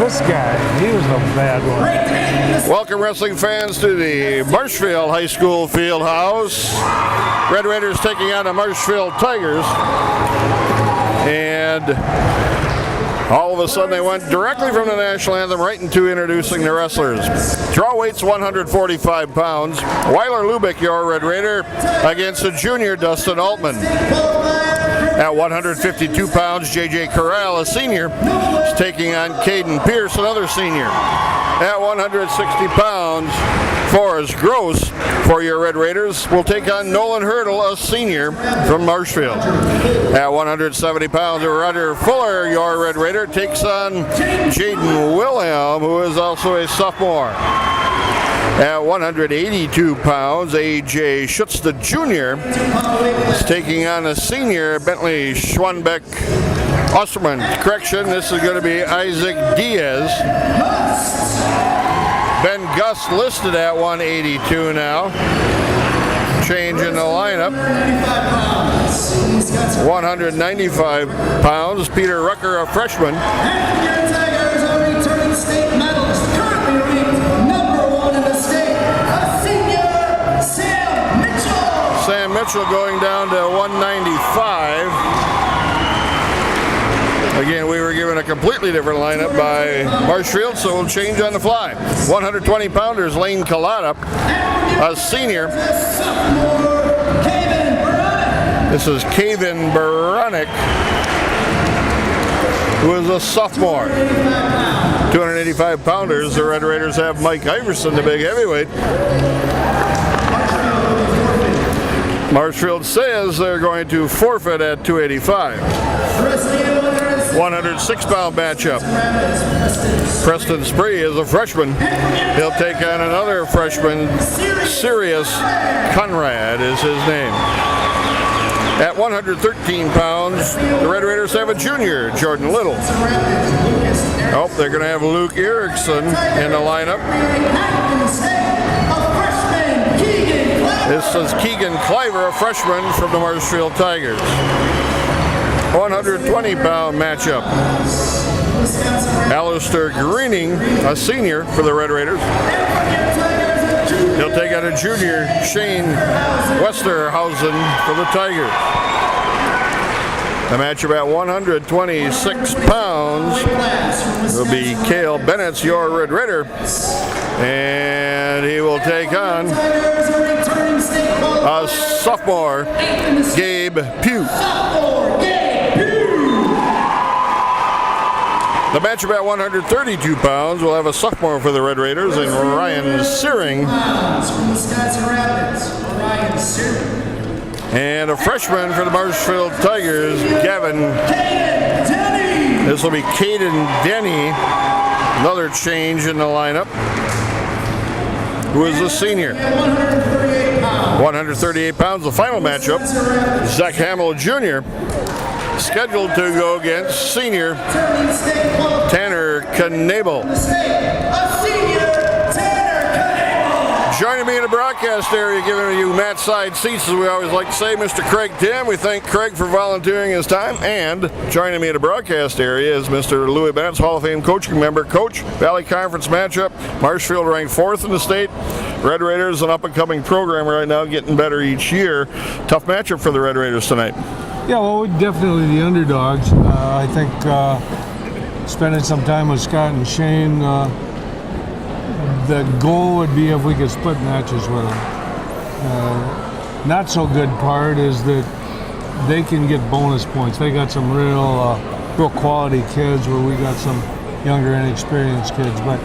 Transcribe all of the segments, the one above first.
This guy, he was a bad one. Welcome, wrestling fans, to the Marshfield High School Field House. Red Raiders taking on the Marshfield Tigers. And all of a sudden they went directly from the national anthem right into introducing the wrestlers. Draw weight's 145 pounds. Weiler Lubick, your Red Raider, against the junior Dustin Altman. At 152 pounds, J.J. Corral, a senior, is taking on Caden Pierce, another senior. At 160 pounds, Forrest Gross, for your Red Raiders, will take on Nolan Hurdle, a senior from Marshfield. At 170 pounds, Roger Fuller, your Red Raider, takes on Jaden Wilhelm, who is also a sophomore. At 182 pounds, A.J. Schutz, the junior, is taking on a senior, Bentley Schwanbeck Osterman. Correction, this is going to be Isaac Diaz. Ben Gus listed at 182 now. Change in the lineup. 195 pounds, Peter Rucker, a freshman. Sam Mitchell going down to 195. Again, we were given a completely different lineup by Marshfield, so we'll change on the fly. 120 pounders, Lane Collada, a senior. This is Kevin Baronic, who is a sophomore. 285 pounders, the Red Raiders have Mike Iverson, the big heavyweight. Marshfield says they're going to forfeit at 285. 106-pound matchup. Preston Spree is a freshman. He'll take on another freshman. Sirius Conrad is his name. At 113 pounds, the Red Raiders have a junior, Jordan Little. Oh, they're going to have Luke Erickson in the lineup. This is Keegan Cliver, a freshman from the Marshfield Tigers. 120-pound matchup. Alistair Greening, a senior for the Red Raiders. He'll take on a junior, Shane Westerhausen for the Tigers. The matchup at 126 pounds will be Cale Bennett's your Red Raider. And he will take on a sophomore, Gabe Pugh. The matchup at 132 pounds will have a sophomore for the Red Raiders and Ryan Searing. And a freshman for the Marshfield Tigers, Gavin. This will be Caden Denny, another change in the lineup, who is a senior. 138 pounds, the final matchup. Zach Hamill Jr. scheduled to go against senior Tanner Knabel. Joining me in the broadcast area, giving you mat side seats, as we always like to say, Mr. Craig Tim. We thank Craig for volunteering his time. And joining me in the broadcast area is Mr. Louis Bennett's Hall of Fame coaching member. Coach, Valley Conference matchup. Marshfield ranked 4th in the state. Red Raiders, an up-and-coming program right now, getting better each year. Tough matchup for the Red Raiders tonight. Yeah, well, we're definitely the underdogs. I think spending some time with Scott and Shane, the goal would be if we could split matches with them. Not so good part is that they can get bonus points. They got some real quality kids where we got some younger, inexperienced kids. But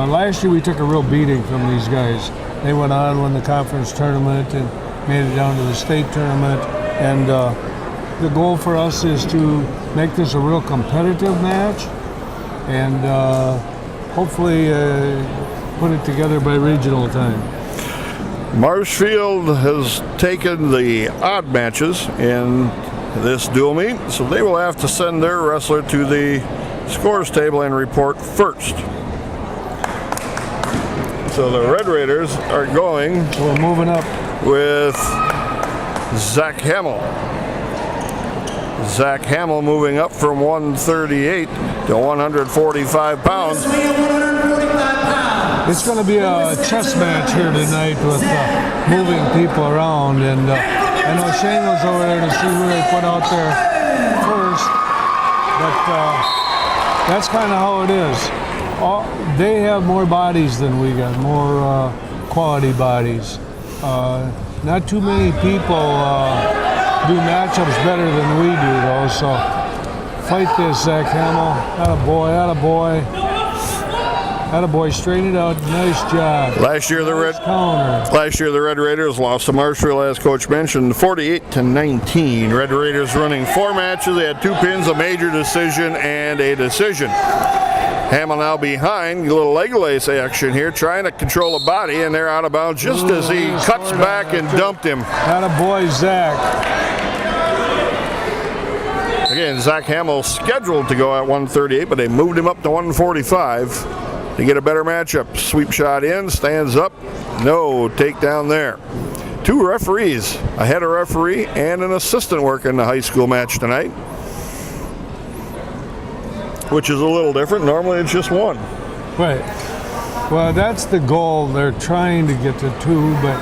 last year we took a real beating from these guys. They went on, won the conference tournament, and made it down to the state tournament. And the goal for us is to make this a real competitive match, and hopefully put it together by regional time. Marshfield has taken the odd matches in this dual meet, so they will have to send their wrestler to the scores table and report first. So the Red Raiders are going. We're moving up with Zach Hamill. Zach Hamill moving up from 138 to 145 pounds. It's going to be a chess match here tonight with moving people around, and I know Shane was over there to see who they put out there first, but that's kind of how it is. They have more bodies than we got, more quality bodies. Not too many people do matchups better than we do, though, so fight this, Zach Hamill. Attaboy, attaboy. Attaboy, straighten it out. Nice job. Last year the Red Raiders lost to Marshfield, as Coach mentioned, 48-19. Red Raiders running 4 matches. They had 2 pins, a major decision, and a decision. Hamill now behind, a little leg lace action here, trying to control a body, and they're out of bounds just as he cuts back and dumped him. Attaboy, Zach. Again, Zach Hamill scheduled to go at 138, but they moved him up to 145 to get a better matchup. Sweep shot in, stands up, no takedown there. 2 referees, a head of referee and an assistant working the high school match tonight, which is a little different. Normally it's just 1. Right. Well, that's the goal. They're trying to get to 2, but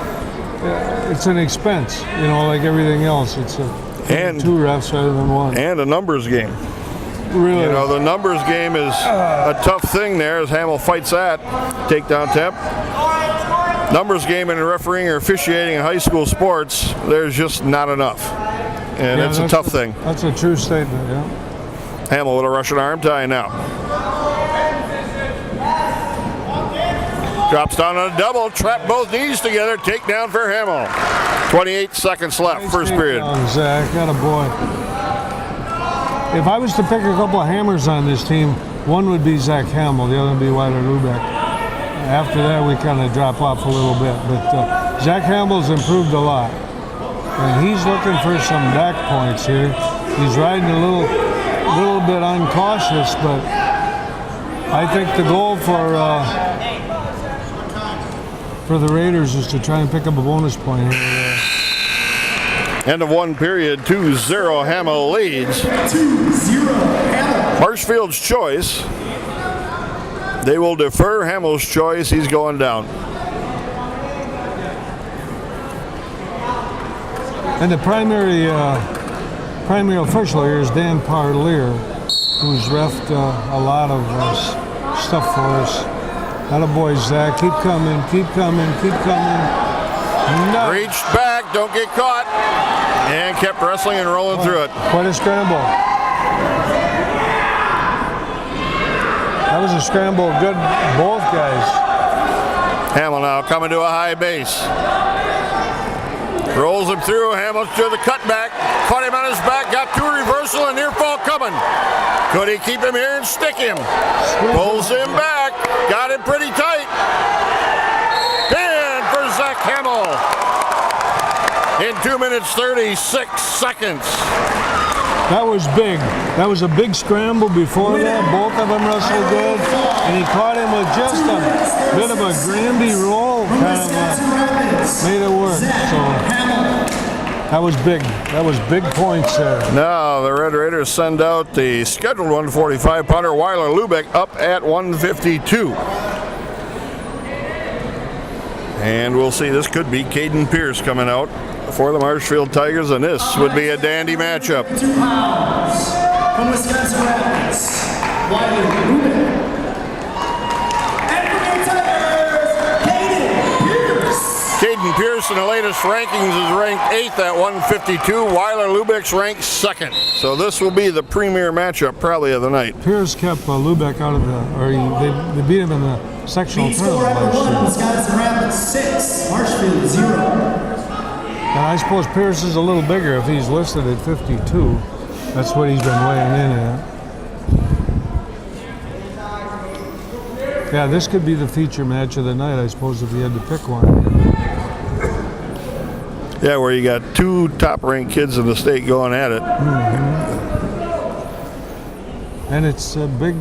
it's an expense, you know, like everything else. It's 2 refs rather than 1. And a numbers game. Really? You know, the numbers game is a tough thing there as Hamill fights that takedown attempt. Numbers game in refereeing or officiating in high school sports, there's just not enough. And it's a tough thing. That's a true statement, yeah. Hamill with a Russian arm tie now. Drops down on a double, trap both knees together, takedown for Hamill. 28 seconds left, Nice first period. Zach, attaboy. If I was to pick a couple of hammers on this team, one would be Zach Hamill, the other would be Weiler Lubeck. After that, we kind of drop off a little bit, but Zach Hamill's improved a lot. And he's looking for some back points here. He's riding a little bit uncautious, but I think the goal for the Raiders is to try and pick up a bonus point here. End of 1 period, 2-0 Hamill leads. 2-0 Hamill. Marshfield's choice. They will defer Hamill's choice. He's going down. And the primary official here is Dan Parlier, who's reffed a lot of stuff for us. Attaboy, Zach. Keep coming, keep coming, keep coming. No. Reached back, don't get caught, and kept wrestling and rolling through it. Quite a scramble. That was a scramble. Good, both guys. Hamill now coming to a high base. Rolls him through. Hamill to the cutback. Caught him on his back. Got 2 reversal and near fall coming. Could he keep him here and stick him? Pulls him back. Got him pretty tight. Pin for Zach Hamill in 2 minutes 36 seconds. That was big. That was a big scramble before that. Both of them wrestled good. And he caught him with just a bit of a Granby roll. Kind of made it work. So that was big. That was big points there. Now the Red Raiders send out the scheduled 145 pounder Weiler Lubeck up at 152. And we'll see, this could be Caden Pierce coming out for the Marshfield Tigers, and this would be a dandy matchup. 2 pounds from Wisconsin Rapids, Weiler Lubeck. And from the Tigers, Caden Pierce. Caden Pierce in the latest rankings is ranked 8th at 152. Weiler Lubeck's ranked 2nd. So this will be the premier matchup probably of the night. Pierce kept Lubeck out of they beat him in the sectional tournament last year. Wisconsin Rapids 6, Marshfield 0. And I suppose Pierce is a little bigger if he's listed at 52. That's what he's been weighing in at. Yeah, this could be the feature match of the night, I suppose, if you had to pick one. Yeah, where you got 2 top-ranked kids in the state going at it. Mm-hmm. And it's big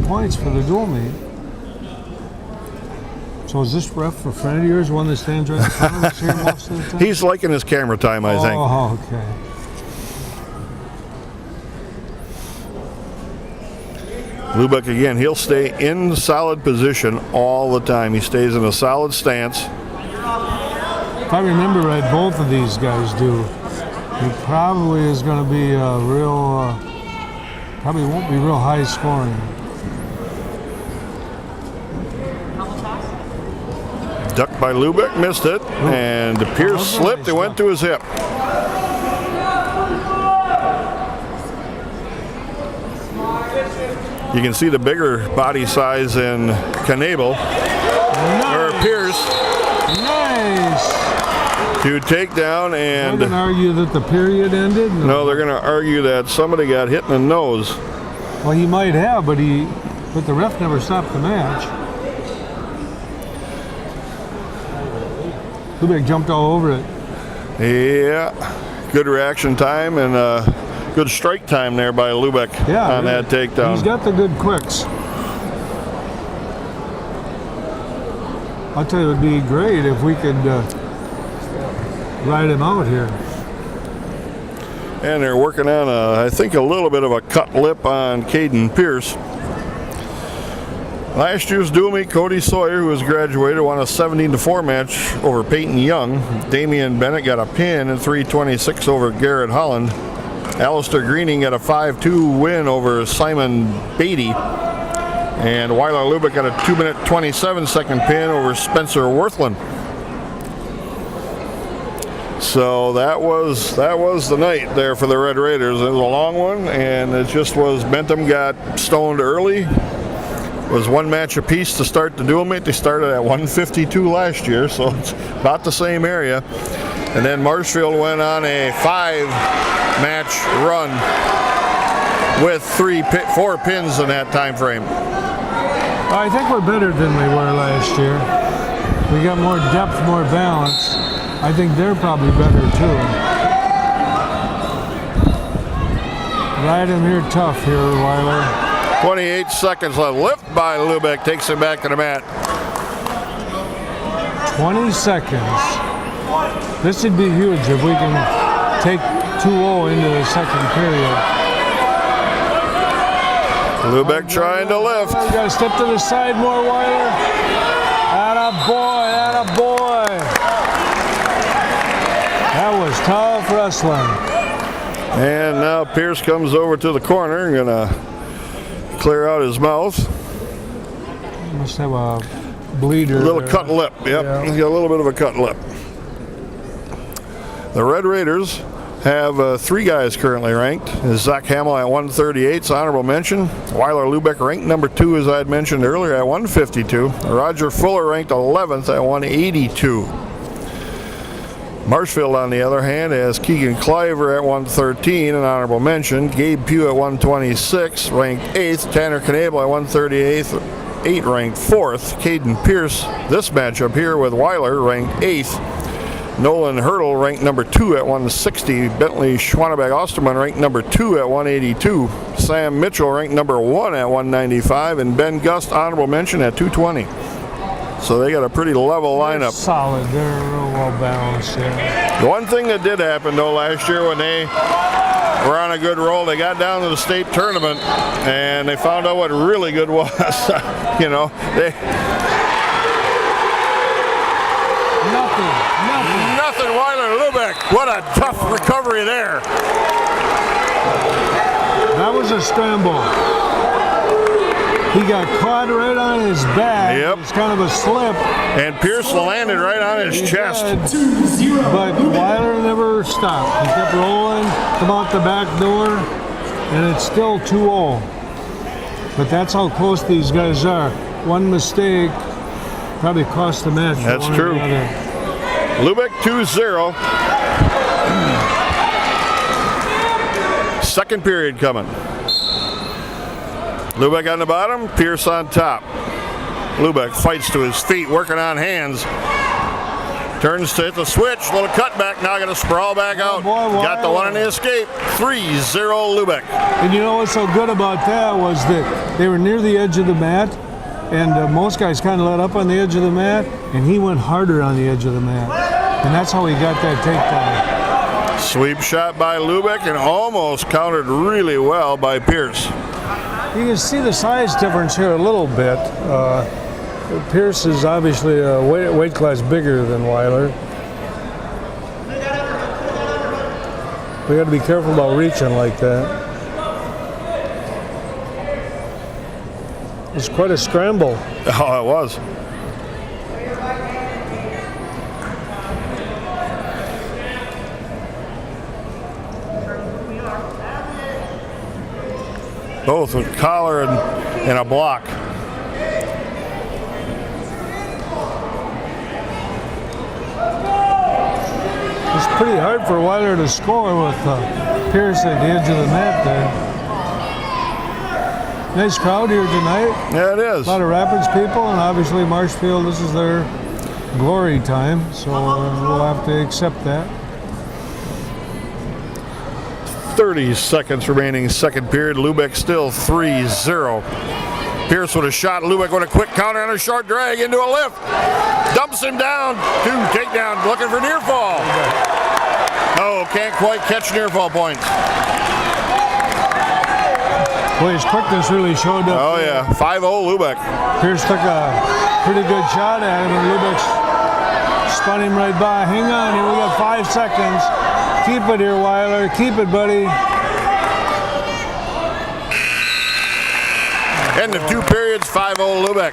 points for the dual meet. So is this ref for a friend of yours, one that stands right in front of us here most of the time? He's liking his camera time, I think. Oh, okay. Lubeck again, he'll stay in solid position all the time. He stays in a solid stance. If I remember right, both of these guys do. It probably is going to be a real, probably won't be real high scoring. Ducked by Lubeck, missed it, and Pierce slipped and went to his hip. You can see the bigger body size in Knebel, or Pierce. Nice. To take down, and They're going to argue that the period ended? no, they're going to argue that somebody got hit in the nose. Well, he might have, but the ref never stopped the match. Lubeck jumped all over it. Yeah, good reaction time and good strike time there by Lubeck on that takedown. He's got the good quicks. I'll tell you, it would be great if we could ride him out here. And they're working on, I think, a little bit of a cut lip on Caden Pierce. Last year's dual meet, Cody Sawyer, who has graduated, won a 17-4 match over Peyton Young. Damian Bennett got a pin in 3:26 over Garrett Holland. Alistair Greening got a 5-2 win over Simon Beatty. And Weiler Lubeck got a 2-minute 27-second pin over Spencer Worthland. So that was the night there for the Red Raiders. It was a long one, and it just was, Bentham got stoned early. It was one match apiece to start the dual meet. They started at 152 last year, so it's about the same area. And then Marshfield went on a 5-match run with 4 pins in that time frame. I think we're better than we were last year. We got more depth, more balance. I think they're probably better too. Ride him here tough here, Weiler. 28 seconds left. Lift by Lubeck takes him back to the mat. 20 seconds. This would be huge if we can take 2-0 into the second period. Lubeck trying to lift. We got to step to the side more, Weiler. Atta boy. That was tough wrestling. And now Pierce comes over to the corner and gonna clear out his mouth. Must have a bleeder. A little there. cut lip. Yep, Yeah. he's got a little bit of a cut lip. The Red Raiders have 3 guys currently ranked. Zach Hamill at 138, honorable mention. Weiler Lubeck ranked number 2, as I had mentioned earlier, at 152. Roger Fuller ranked 11th at 182. Marshfield, on the other hand, has Keegan Cliver at 113, an honorable mention. Gabe Pugh at 126, ranked 8th. Tanner Knebel at 138, ranked 4th. Caden Pierce, this matchup here with Weiler, ranked 8th. Nolan Hurdle ranked number 2 at 160. Bentley Schwannebeck Osterman ranked number 2 at 182. Sam Mitchell ranked number 1 at 195. And Ben Gust, honorable mention, at 220. So they got a pretty level lineup. They're solid. They're real well balanced. Yeah. The one thing that did happen, though, last year when they were on a good roll, they got down to the state tournament and they found out what really good was. You know, they... Nothing, Weiler Lubeck. What a tough recovery there. That was a scramble. He got caught right on his back. Yep. It's kind of a slip. And Pierce landed right on his chest. But Weiler never stopped. He kept rolling, come out the back door, and it's still 2-0. But that's how close these guys are. One mistake probably cost the match. That's true. Lubeck 2-0. Second period coming. Lubeck on the bottom, Pierce on top. Lubeck fights to his feet, working on hands. Turns to hit the switch, little cutback, now gonna sprawl back out. Got the one in the escape. 3-0 Lubeck. And you know what's so good about that was that they were near the edge of the mat, and most guys kind of let up on the edge of the mat, and he went harder on the edge of the mat. And that's how he got that takedown. Sweep shot by Lubeck and almost countered really well by Pierce. You can see the size difference here a little bit. Pierce is obviously a weight class bigger than Weiler. We got to be careful about reaching like that. It's quite a scramble. Oh, it was. Both with collar and a block. It's pretty hard for Weiler to score with Pierce at the edge of the mat there. Nice crowd here tonight. Yeah, it is. A lot of Rapids people, and obviously Marshfield, this is their glory time, so we'll have to accept that. 30 seconds remaining, second period. Lubeck still 3-0. Pierce with a shot. Lubeck with a quick counter and a short drag into a lift. Dumps him down. 2 takedown, looking for near fall. Oh, can't quite catch near fall points. Boy, his quickness really showed up. Oh, yeah. 5-0 Lubeck. Pierce took a pretty good shot at him, and Lubeck spun him right by. Hang on here, we got 5 seconds. Keep it here, Weiler. Keep it, buddy. End of 2 periods, 5-0 Lubeck.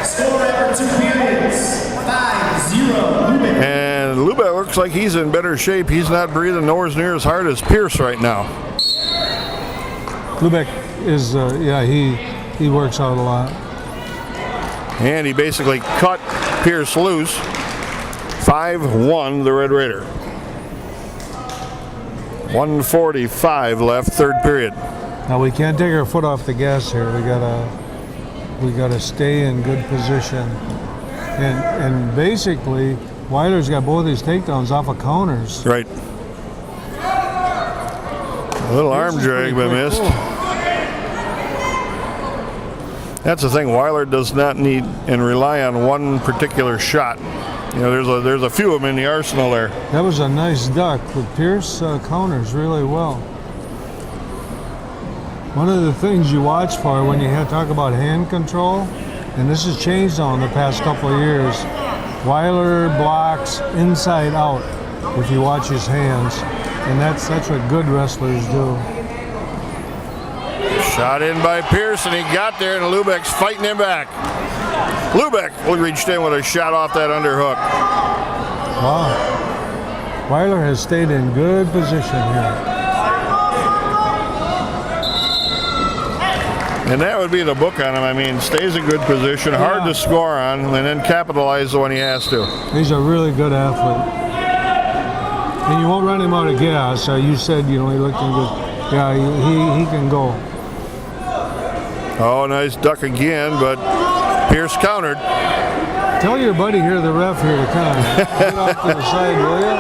Score after 2 periods, 5-0 Lubeck. And Lubeck looks like he's in better shape. He's not breathing nowhere near as hard as Pierce right now. Lubeck is, he works out a lot. And he basically cut Pierce loose. 5-1 the Red Raider. 1:45 left, third period. Now we can't take our foot off the gas here. We gotta stay in good position. And basically, Weiler's got both his takedowns off of counters. Right. A little arm drag but missed. Cool. That's the thing. Weiler does not need and rely on one particular shot. You know, there's a few of them in the arsenal there. That was a nice duck, but Pierce counters really well. One of the things you watch for when you talk about hand control, and this has changed now in the past couple of years, Weiler blocks inside out if you watch his hands, and that's what good wrestlers do. Shot in by Pierce, and he got there, and Lubeck's fighting him back. Lubeck reached in with a shot off that underhook. Wow. Weiler has stayed in good position here. And that would be the book on him. I mean, stays in good position, hard to score on, and then capitalize when he has to. He's a really good athlete. And you won't run him out of gas. You said, he looked in good. Yeah, he can go. Oh, nice duck again, but Pierce countered. Tell your buddy here, the ref here, to kind of get off to the side, will you?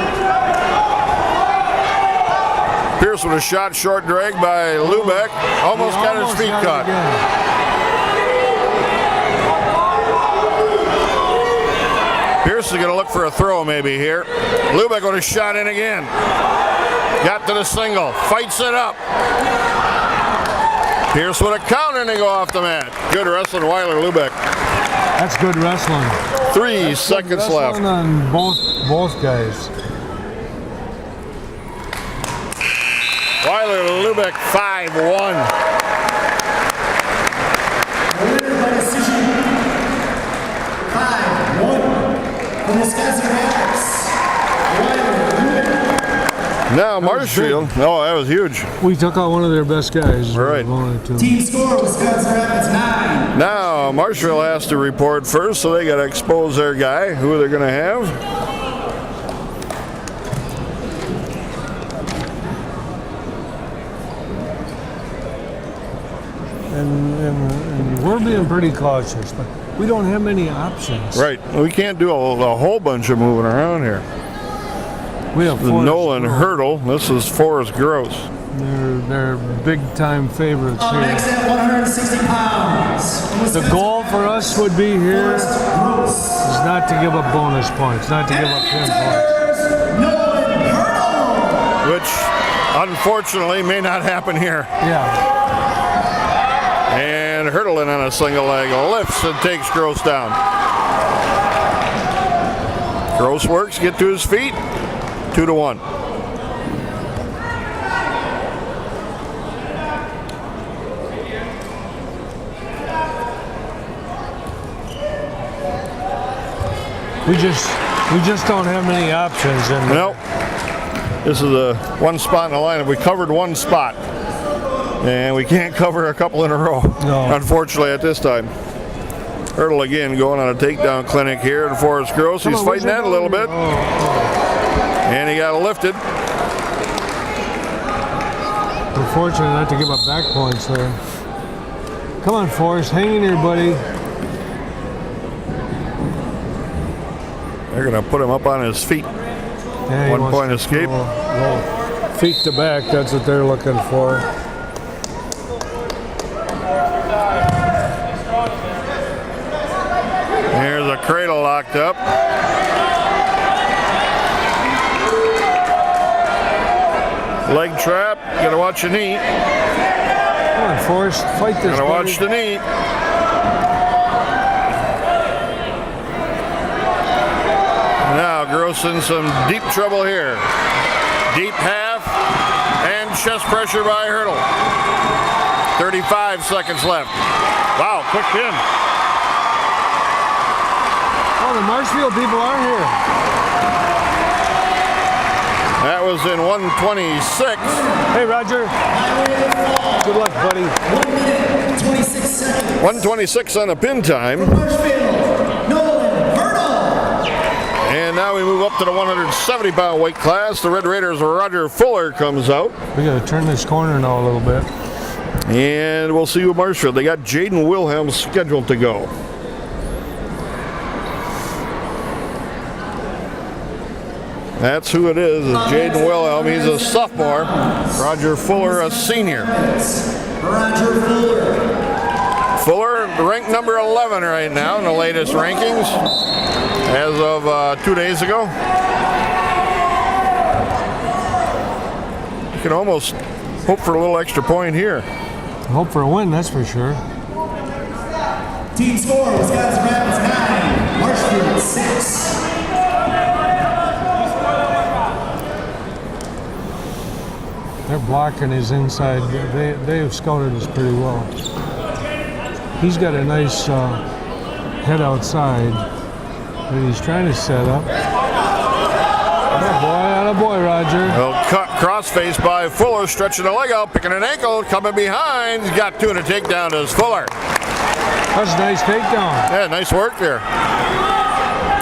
Pierce with a shot, short drag by Lubeck. Almost got his feet caught. Pierce is going to look for a throw maybe here. Lubeck with a shot in again. Got to the single. Fights it up. Pierce with a counter and they go off the mat. Good wrestling, Weiler Lubeck. That's good wrestling. 3 seconds left. On both guys. Weiler Lubeck 5-1. Winner by decision, 5-1 for Wisconsin Rapids. Weiler Lubeck. Now Marshfield. Oh, that was huge. We took out one of their best guys. Right. Team score, Wisconsin Rapids 9. Now Marshfield has to report first, so they got to expose their guy. Who they're going to have? And we're being pretty cautious, but we don't have many options. Right. We can't do a whole bunch of moving around here. We have The Nolan Hurdle. This is Forrest Gross. They're big-time favorites here. Next at 160 pounds. The goal for us would be here is not to give up bonus points, not to give up 10 points. Nolan Hurdle. Which unfortunately may not happen here. Yeah. And Hurdle in on a single leg, lifts and takes Gross down. Gross works, get to his feet, 2-1. We just don't have many options. And Nope. This is a one spot in the lineup. We covered one spot, and we can't cover a couple in a row. No. Unfortunately, at this time. Hurdle again going on a takedown clinic here in Forest Gross. He's fighting that a little bit, and he got lifted. We're fortunate not to give up back points there. Come on, Forrest, hang in here, buddy. They're going to put him up on his feet. Yeah, he 1 wants point to escape. roll feet to back, that's what they're looking for. Here's a cradle locked up. Leg trap. Got to watch your knee. Come on, Forrest, fight this. Got to watch the buddy. knee. Now Gross in some deep trouble here. Deep half and chest pressure by Hurdle. 35 seconds left. Wow, quick pin. Oh, the Marshfield people are here. That was in 126. Hey, Roger. Good luck, buddy. 1 minute, 26 seconds. 126 on the pin time. Marshfield, Nolan Hurdle. And now we move up to the 170-pound weight class. The Red Raiders' Roger Fuller comes out. We got to turn this corner now a little bit. And we'll see you at Marshfield. They got Jaden Wilhelm scheduled to go. That's who it is Jaden Wilhelm. He's a sophomore. Roger Fuller, a senior. Roger Fuller. Fuller ranked number 11 right now in the latest rankings as of 2 days ago. You can almost hope for a little extra point here. Hope for a win, that's for sure. Team score, Wisconsin Rapids 9, Marshfield 6. They're blocking his inside. They have scouted us pretty well. He's got a nice head outside, but he's trying to set up. Attaboy, Roger. Well, cut crossface by Fuller, stretching the leg out, picking an ankle, coming behind. He's got two and a takedown as Fuller. That's a nice takedown. Yeah, nice work there.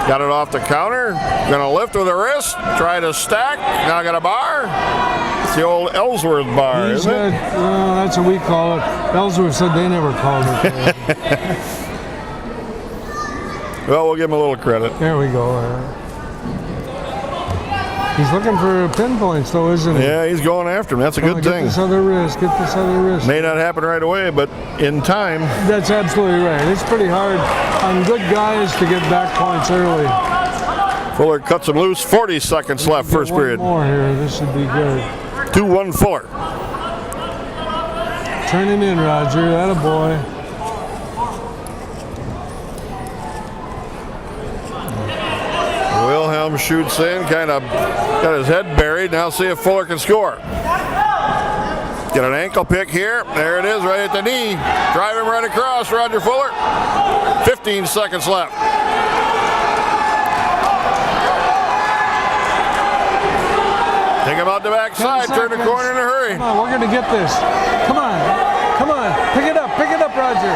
Got it off the counter. Gonna lift with a wrist, try to stack. Now got a bar. It's the old Ellsworth bar, isn't it? That's what we call it. Ellsworth said they never called it. Well, we'll give him a little credit. There we go. He's looking for pinpoints, though, isn't he? Yeah, he's going after him. That's a good Get thing. this other wrist. Get this other wrist. May not happen right away, but in time. That's absolutely right. It's pretty hard on good guys to get back points early. Fuller cuts him loose. 40 seconds left, first One period. more here. This would be good. 2-1 Fuller. Turn him in, Roger. Attaboy. Wilhelm shoots in, kind of got his head buried. Now see if Fuller can score. Get an ankle pick here. There it is, right at the knee. Drive him right across, Roger Fuller. 15 seconds left. Take him out the backside, turn the corner in a hurry. Come on, we're going to get this. Come on. Come on. Pick it up, Roger.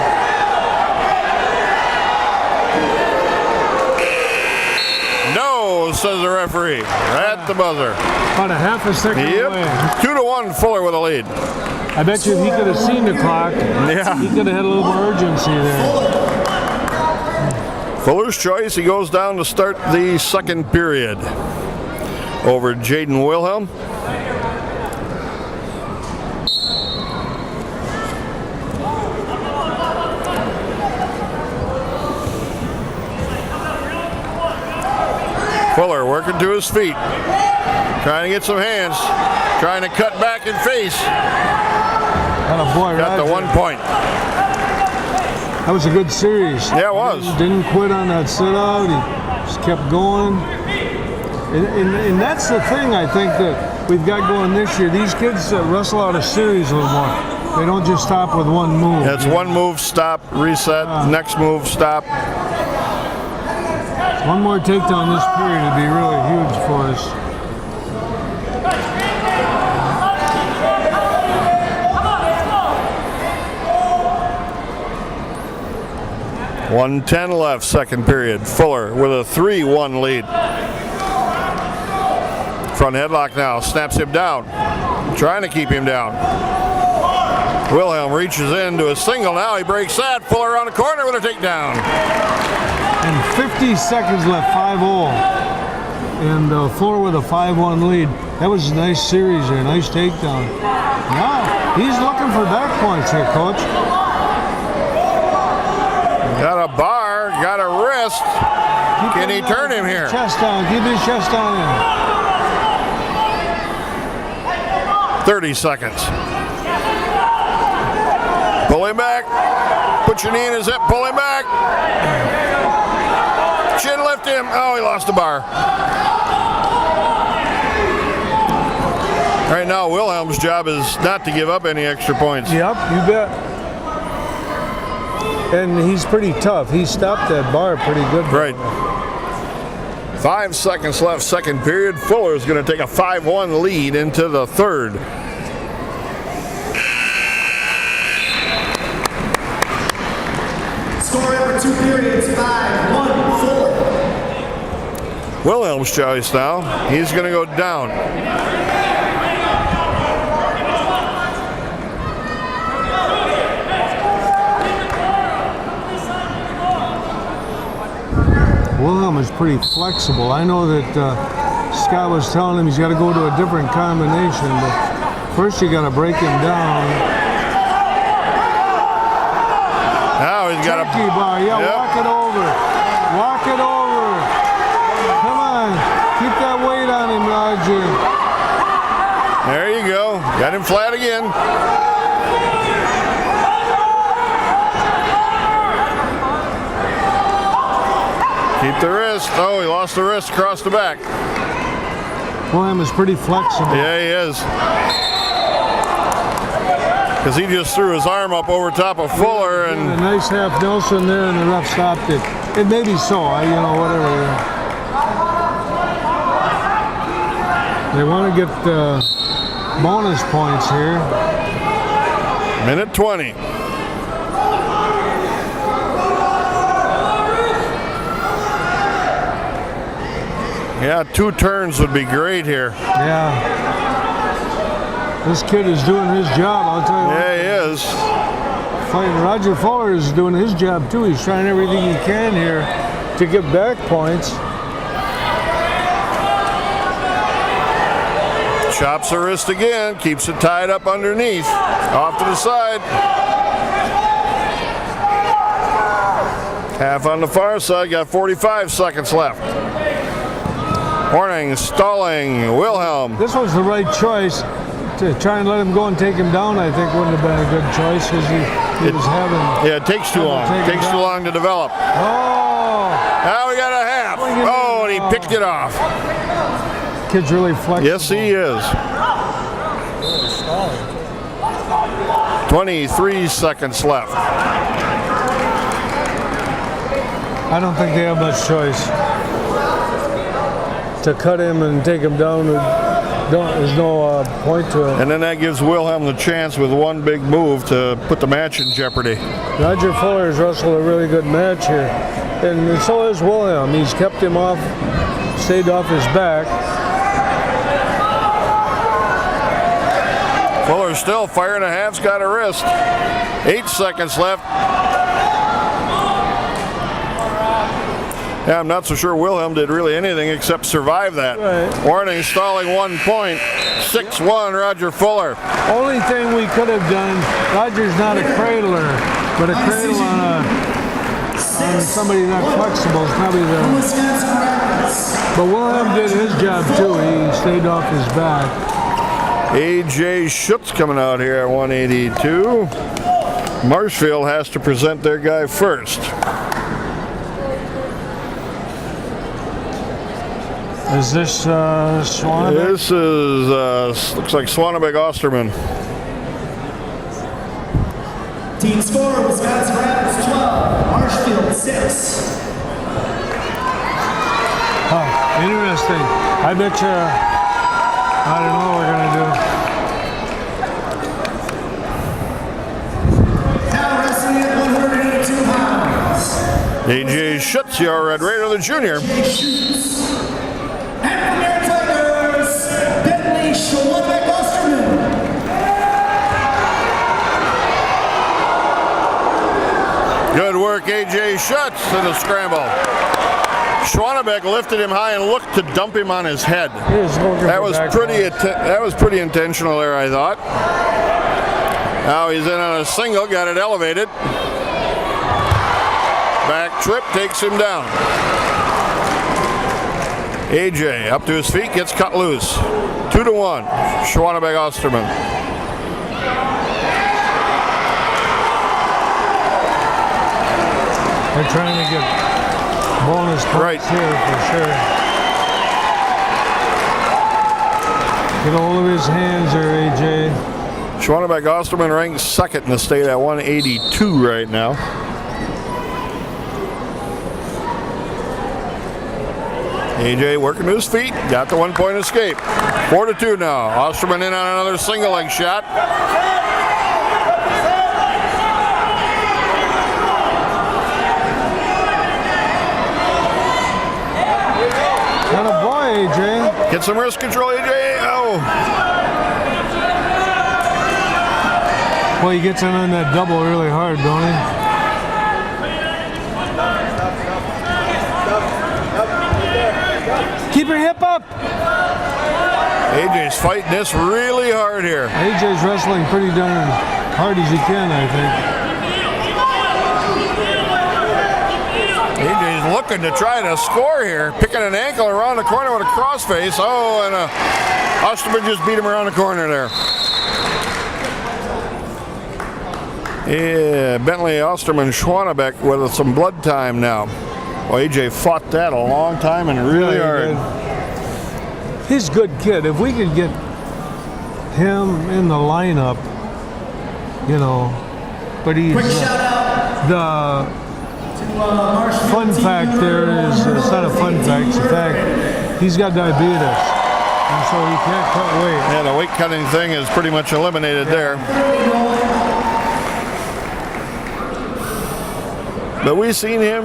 No, says the referee. At the buzzer. About a half a second away. 2-1 Fuller with a lead. I bet you if he could have seen the clock, Yeah. he could have had a little more urgency there. Fuller's choice, he goes down to start the second period over Jaden Wilhelm. Fuller working to his feet, trying to get some hands. trying to cut back and face. Boy, Got the Roger. 1 point. That was a good series. Yeah, it was. Didn't quit on that sit-out. He just kept going. And that's the thing I think that we've got going this year. These kids wrestle out a series a little more. They don't just stop with one move. That's one move, stop, reset, next move, stop. One more takedown this period would be really huge for us. .110 left, second period. Fuller with a 3-1 lead. Front headlock now, snaps him down. Trying to keep him down. Wilhelm reaches into a single now, he breaks that. Fuller on the corner with a takedown. And 50 seconds left, 5-0. And Fuller with a 5-1 lead. That was a nice series there, nice takedown. Now, he's looking for back points here, Coach. Got a bar, got a wrist. Can he turn him here? Chest down, keep his chest down in. 30 seconds. Pull him back. Put your knee in his hip, pull him back. Chin lift him. Oh, he lost the bar. Right now, Wilhelm's job is not to give up any extra points. Yep, you bet. And he's pretty tough. He stopped that bar pretty good. Right. 5 seconds left, second period. Fuller is going to take a 5-1 lead into the third. Score after 2 periods, 5-1 Fuller. Wilhelm's choice now. He's going to go down. Wilhelm is pretty flexible. I know that Scott was telling him he's got to go to a different combination, but first you got to break him down. Now he's got a Turkey bar, yeah, Yep. walk it over. Walk it over. Come on, keep that weight on him, Roger. There you go. Got him flat again. Keep the wrist. Oh, he lost the wrist across the back. Wilhelm is pretty flexible. Yeah, he is. Because he just threw his arm up over top of Fuller A and nice half Nelson there, and the ref stopped it. It may be so, whatever. They want to get bonus points here. minute 20. Yeah, 2 turns would be great here. Yeah. This kid is doing his job, I'll tell you what. Yeah, he is. Fighting Roger Fuller is doing his job too. He's trying everything he can here to get back points. Chops the wrist again, keeps it tied up underneath. Off to the side. Half on the far side, got 45 seconds left. Horning, stalling, Wilhelm. This was the right choice. To try and let him go and take him down, I think wouldn't have been a good choice because he was having... Yeah, it takes too long. It takes too long to develop. Oh! Now we got a half. Oh, and he picked it off. Kid's really flexible. Yes, he is. 23 seconds left. I don't think they have much choice. To cut him and take him down, there's no point to it. And then that gives Wilhelm the chance with one big move to put the match in jeopardy. Roger Fuller has wrestled a really good match here. And so has Wilhelm. He's kept him off, stayed off his back. Fuller still firing a half's got a wrist. 8 seconds left. Yeah, I'm not so sure Wilhelm did really anything except survive that. Right. Warning, stalling 1 point. 6-1, Roger Fuller. Only thing we could have done, Roger's not a cradler, but a cradle on somebody not flexible is probably the... But Wilhelm did his job too. He stayed off his back. AJ Schutz coming out here at 182. Marshfield has to present their guy first. Is this Swanbeck? This is, looks like Swanbeck Osterman. Team score, Wisconsin Rapids 12, Marshfield 6. Oh, interesting. I bet you, I don't know what we're going to do. Now wrestling at 182 pounds. AJ Schutz, your Red Raider, the junior. And from their Tigers, Bentley Schwanbeck Osterman. Good work, AJ Schutz in the scramble. Schwanbeck lifted him high and looked to dump him on his head. That was pretty intentional there, I thought. Now he's in on a single, got it elevated. Back trip takes him down. AJ up to his feet, gets cut loose. 2-1, Schwanbeck Osterman. They're trying to get bonus points here for sure. Get a hold of his hands there, AJ. Schwanbeck Osterman ranks second in the state at 182 right now. AJ working to his feet, got the 1 point escape. 4-2 now. Osterman in on another single leg shot. Got a boy, AJ. Get some wrist control, AJ. Oh. Well, he gets in on that double really hard, don't he? Keep your hip up. AJ's fighting this really hard here. AJ's wrestling pretty darn hard as he can, I think. AJ's looking to try to score here, picking an ankle around the corner with a crossface. Oh, and Osterman just beat him around the corner there. Yeah, Bentley Osterman Schwanbeck with some blood time now. Well, AJ fought that a long time and really hard. He's a good kid. If we could get him in the lineup, you know, but he's the fun fact there is, it's not a fun fact, it's a fact, he's got diabetes, and so he can't cut weight. Yeah, the weight cutting thing is pretty much eliminated there. But we've seen him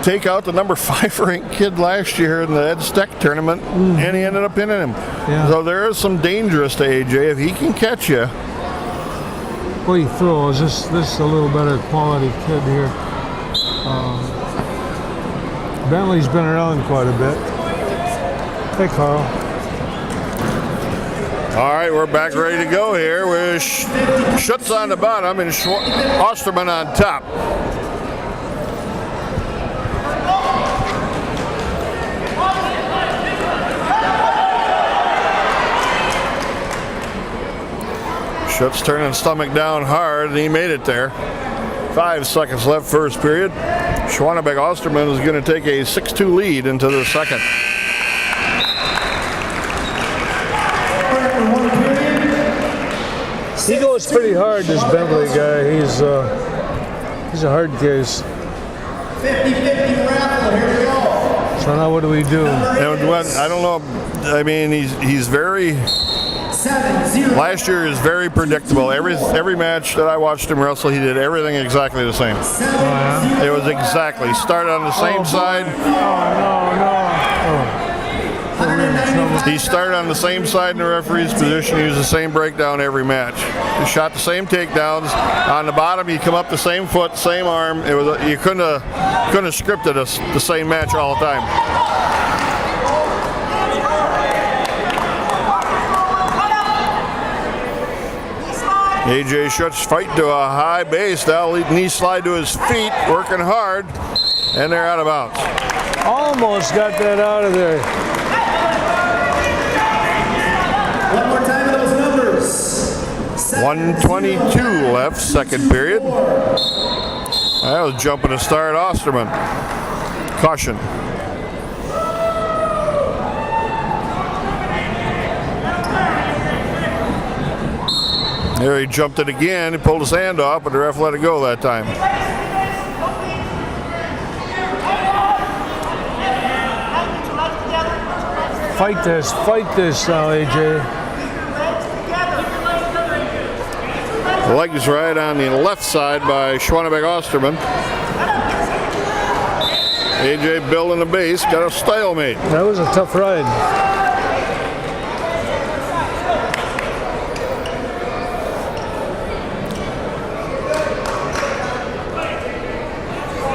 take out the number 5 ranked kid last year in the Ed Steck tournament, and he ended up pinning him. Yeah. So there is some dangerous to AJ if he can catch you. Well, he throws. This is a little better quality kid here. Bentley's been around quite a bit. Hey, Carl. All right, we're back ready to go here with Schutz on the bottom and Osterman on top. Schutz turning stomach down hard, and he made it there. 5 seconds left first period. Schwanbeck Osterman is going to take a 6-2 lead into the second. He goes pretty hard, this Bentley guy. He's a hard case. 50-50 raffle, here we go. So now what do we do? And when, I don't know, I mean, he's very... 7-0. Last year is very predictable. Every match that I watched him wrestle, he did everything exactly the same. It was exactly. Started on the same side. He started on the same side in the referee's position. He used the same breakdown every match. He shot the same takedowns. On the bottom, he'd come up the same foot, same arm. It was you couldn't have scripted the same match all the time. AJ Schutz fighting to a high base. Now knee slide to his feet, working hard, and they're out of bounds. Almost got that out of there. One more 1:22 left, second period. That was jumping to start Osterman. Caution. There he jumped it again. He pulled his hand off, but the ref let it go that time. Fight this now, AJ. Legs right on the left side by Schwannebeck Osterman. AJ building the base, got a stalemate. That was a tough ride.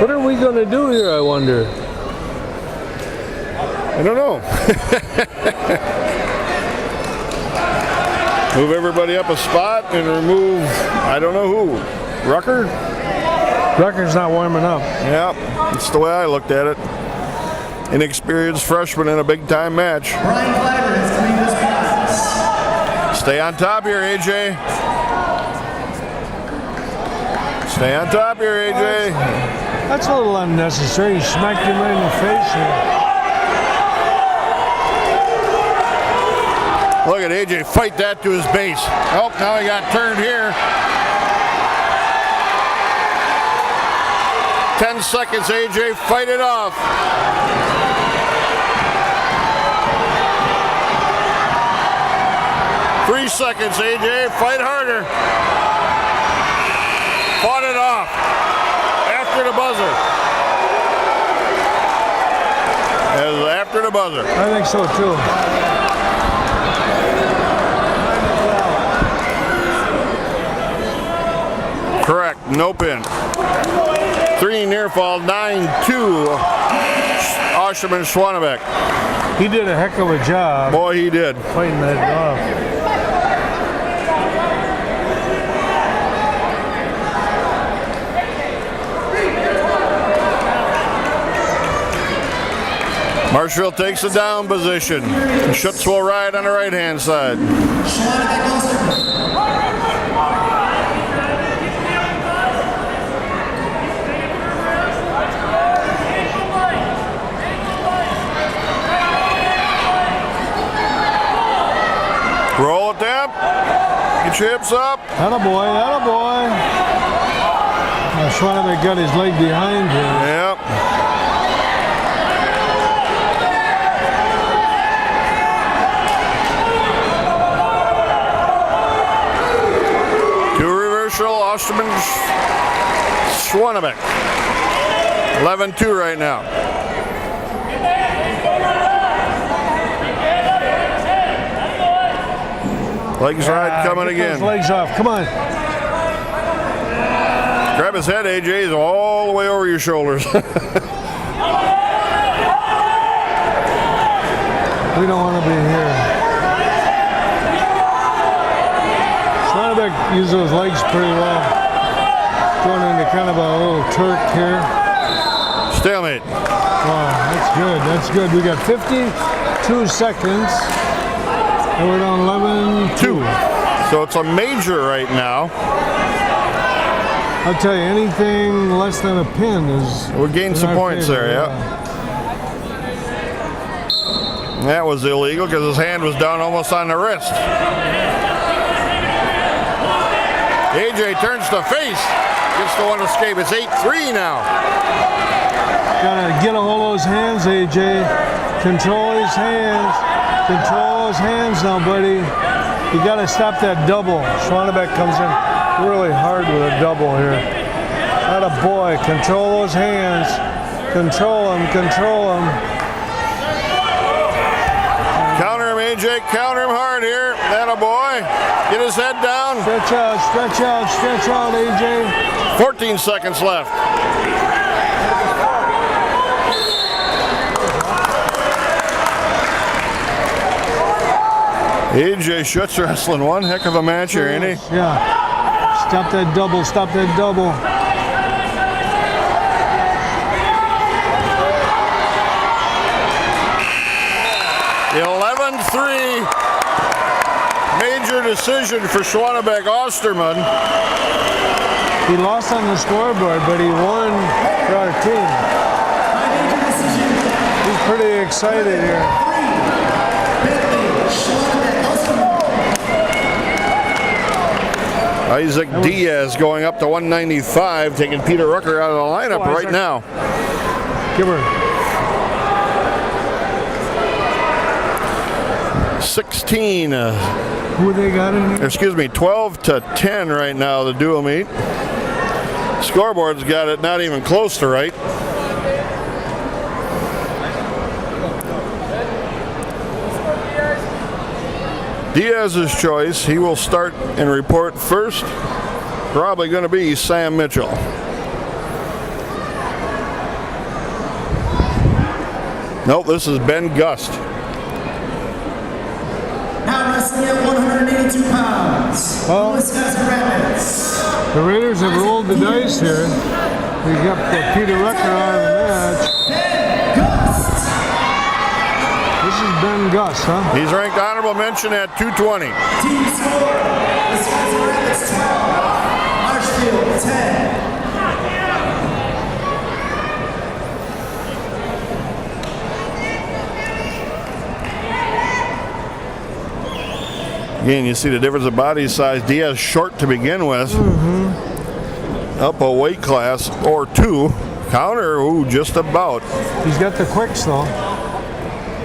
What are we going to do here, I wonder? I don't know. Move everybody up a spot and remove, I don't know who. Rucker? Rucker's not warming up. Yeah, that's the way I looked at it. Inexperienced freshman in a big-time match. Brian Clagger is coming to this class. Stay on top here, AJ. Stay on top here, AJ. That's a little unnecessary. You smacked him right in the face here. Look at AJ fight that to his base. Oh, now he got turned here. 10 seconds, AJ, fight it off. Three seconds, AJ, fight harder. Fought it off. After the buzzer. After the buzzer. I think so too. Correct, no pin. 3 near fall, 9-2. Osterman Schwannebeck. He did a heck of a job. Boy, he did. Fighting that off. Marshfield takes the down position. Schutz will ride on the right-hand side. Schwannebeck Osterman. Roll it down. Get your hips up. Attaboy, attaboy. Schwannebeck got his leg behind him. Yep. Two reversal, Osterman Schwannebeck. 11-2 right now. Legs right coming Get again. those legs off. Come on. Grab his head, AJ. He's all the way over your shoulders. We don't want to be here. Schwannebeck used those legs pretty well. Going into kind of a little Turk here. Stalemate. Wow, that's good. That's good. We got 52 seconds. And we're down 11-2. So it's a major right now. I'll tell you, anything less than a pin is. We're gaining some points there, yeah. That was illegal because his hand was down almost on the wrist. AJ turns to face. Gets the one to escape. It's 8-3 now. Gotta get a hold of those hands, AJ. Control his hands. Control his hands now, buddy. You gotta stop that double. Schwannebeck comes in really hard with a double here. Attaboy. Control those hands. Control them. Control them. Counter him, AJ. Counter him hard here. Attaboy. Get his head down. Stretch out. Stretch out. Stretch out, AJ. 14 seconds left. AJ Schutz wrestling one heck of a match here, ain't he? Yeah. Stop that double. Stop that double. $11-3. Major decision for Schwanebeck Osterman. He lost on the scoreboard, but he won for our team. He's pretty excited here. Isaac Diaz going up to 195, taking Peter Rucker out of the lineup right now. Give her. 16. Who they got in here? Excuse me, 12-10 right now, the dual meet. Scoreboard's got it not even close to right. Diaz's choice, he will start and report first. Probably going to be Sam Mitchell. Nope, this is Ben Gust. Now wrestling at 182 pounds. Well, Wisconsin Rapids. the Raiders have rolled the dice here. We got Peter Rucker out of the match. This is Ben Gust, huh? He's ranked honorable mention at 220. Team score. Wisconsin Rapids 12. Marshfield 10. Again, you see the difference of body size. Diaz short to begin with. Up a weight class or two. Counter, ooh, just about. He's got the quicks, though.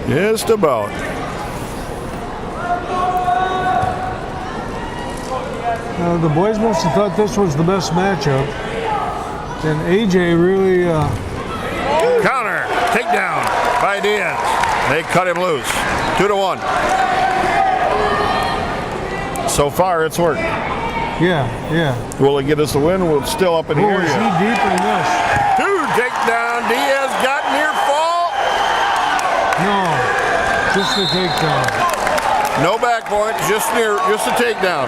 Just about. The boys must have thought this was the best matchup. And AJ really... Counter, takedown by Diaz. They cut him loose. 2-1. So far, it's worked. Yeah. Will it get us the win? Well, it's still up in the Oh, air is he yet. deep in this? 2 takedown. Diaz got near fall. No, just the takedown. No back point, just a takedown.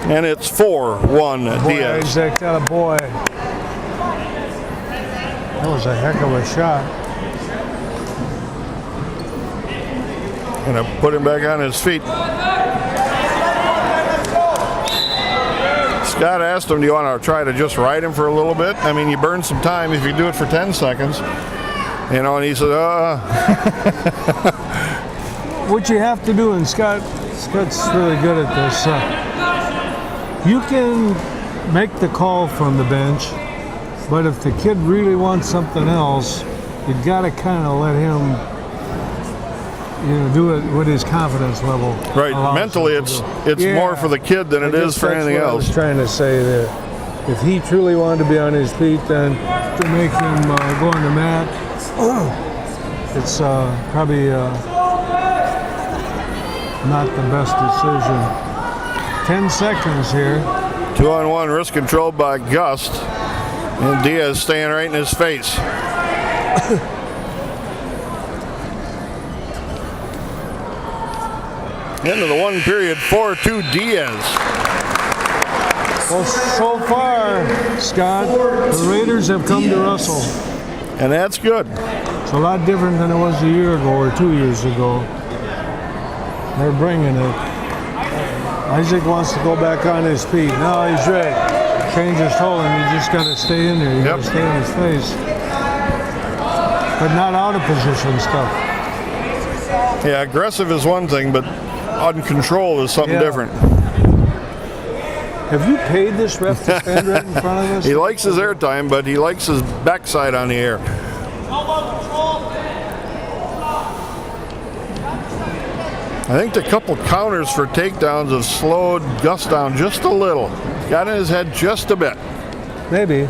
And it's 4-1 Boy, Diaz. Isaac, got a boy. That was a heck of a shot. Gonna put him back on his feet. Scott asked him, do you want to try to just ride him for a little bit? I mean, you burn some time if you do it for 10 seconds. You know, and he said, What you have to do, and Scott's really good at this, you can make the call from the bench, but if the kid really wants something else, you've got to kind of let him do it with his confidence level. right, mentally it's more for the kid than it is for anything else. I was trying to say that if he truly wanted to be on his feet, then to make him go on the mat, it's probably not the best decision. 10 seconds here. 2-on-1, wrist controlled by Gust. And Diaz staying right in his face. End of the one period, 4-2 Diaz. Well, so far, Scott, the Raiders have come to wrestle. And that's good. It's a lot different than it was a year ago or 2 years ago. They're bringing it. Isaac wants to go back on his feet. Now he's ready. Shane just told him you just got to stay in there. You got to stay in his face. But not out of position stuff. Yeah, aggressive is one thing, but uncontrolled is something different. Have you paid this ref to stand right in front of us? He likes his airtime, but he likes his backside on the air. I think the couple counters for takedowns have slowed Gus down just a little. Got in his head just a bit. Maybe.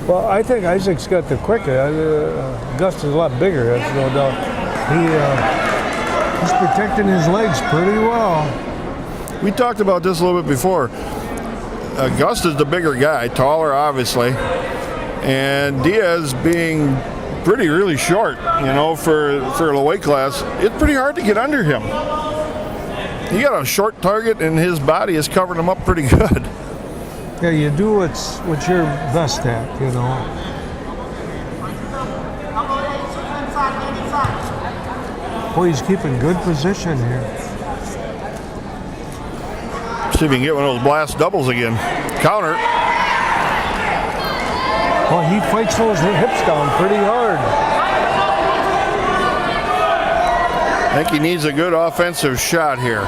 Well, I think Isaac's got the quicker. Gus is a lot bigger, that's no doubt. He's protecting his legs pretty well. We talked about this a little bit before. Gus is the bigger guy, taller obviously, and Diaz being really short, for the weight class, it's pretty hard to get under him. He got a short target and his body is covering him up pretty good. Yeah, you do what you're best at, Boy, he's keeping good position here. See if he can get one of those blast doubles again. Counter. Well, he fights those hips down pretty hard. I think he needs a good offensive shot here.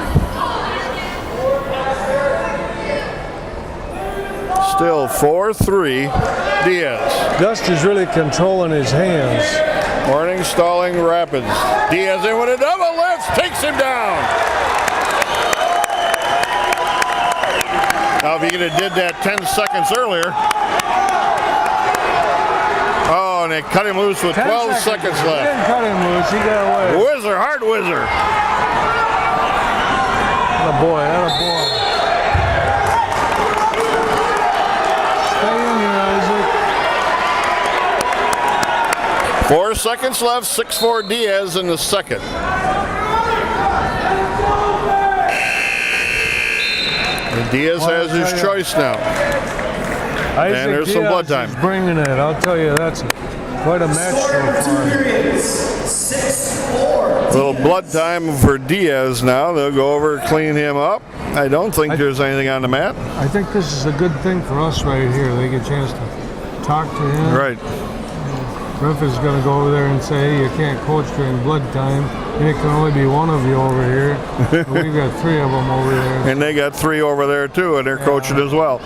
Still 4-3, Diaz. Gust is really controlling his hands. Morning stalling Rapids. Diaz in with a double left, takes him down. Now if he could have did that 10 seconds earlier. Oh, and they cut him loose with 12 seconds He left. didn't cut him loose, he got away. Whizzer, hard whizzer. Attaboy, attaboy. Stay in here, Isaac. 4 seconds left, 6-4 Diaz in the second. And Diaz has his choice now. Isaac And there's some Diaz blood time. is bringing it. I'll tell you, that's quite a match so Score of 2 far. periods, 6-4. Little blood time for Diaz now. They'll go over, clean him up. I don't think there's anything on the mat. I think this is a good thing for us right here. They get a chance to talk to him. Right. Ref is going to go over there and say, hey, you can't coach during blood time. And it can only be one of you over here. And we've got 3 of them over there. And they got 3 over there too, and they're coaching as well.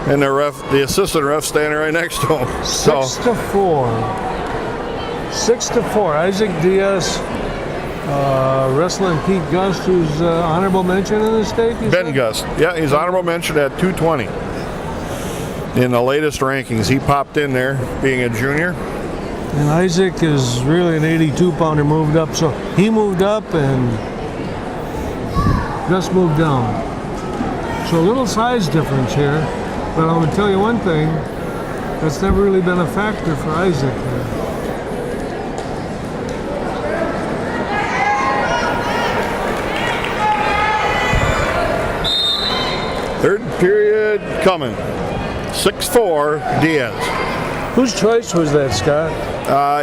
And the assistant ref standing right next to him. 6-4. 6-4. Isaac Diaz wrestling Pete Gust, who's honorable mention in the state. Ben Gust. Yeah, he's honorable mention at 220. In the latest rankings, he popped in there being a junior. And Isaac is really an 82-pounder moved up. So he moved up and Gus moved down. So a little size difference here. But I'm going to tell you one thing. That's never really been a factor for Isaac here. Third period coming. 6-4 Diaz. Whose choice was that, Scott?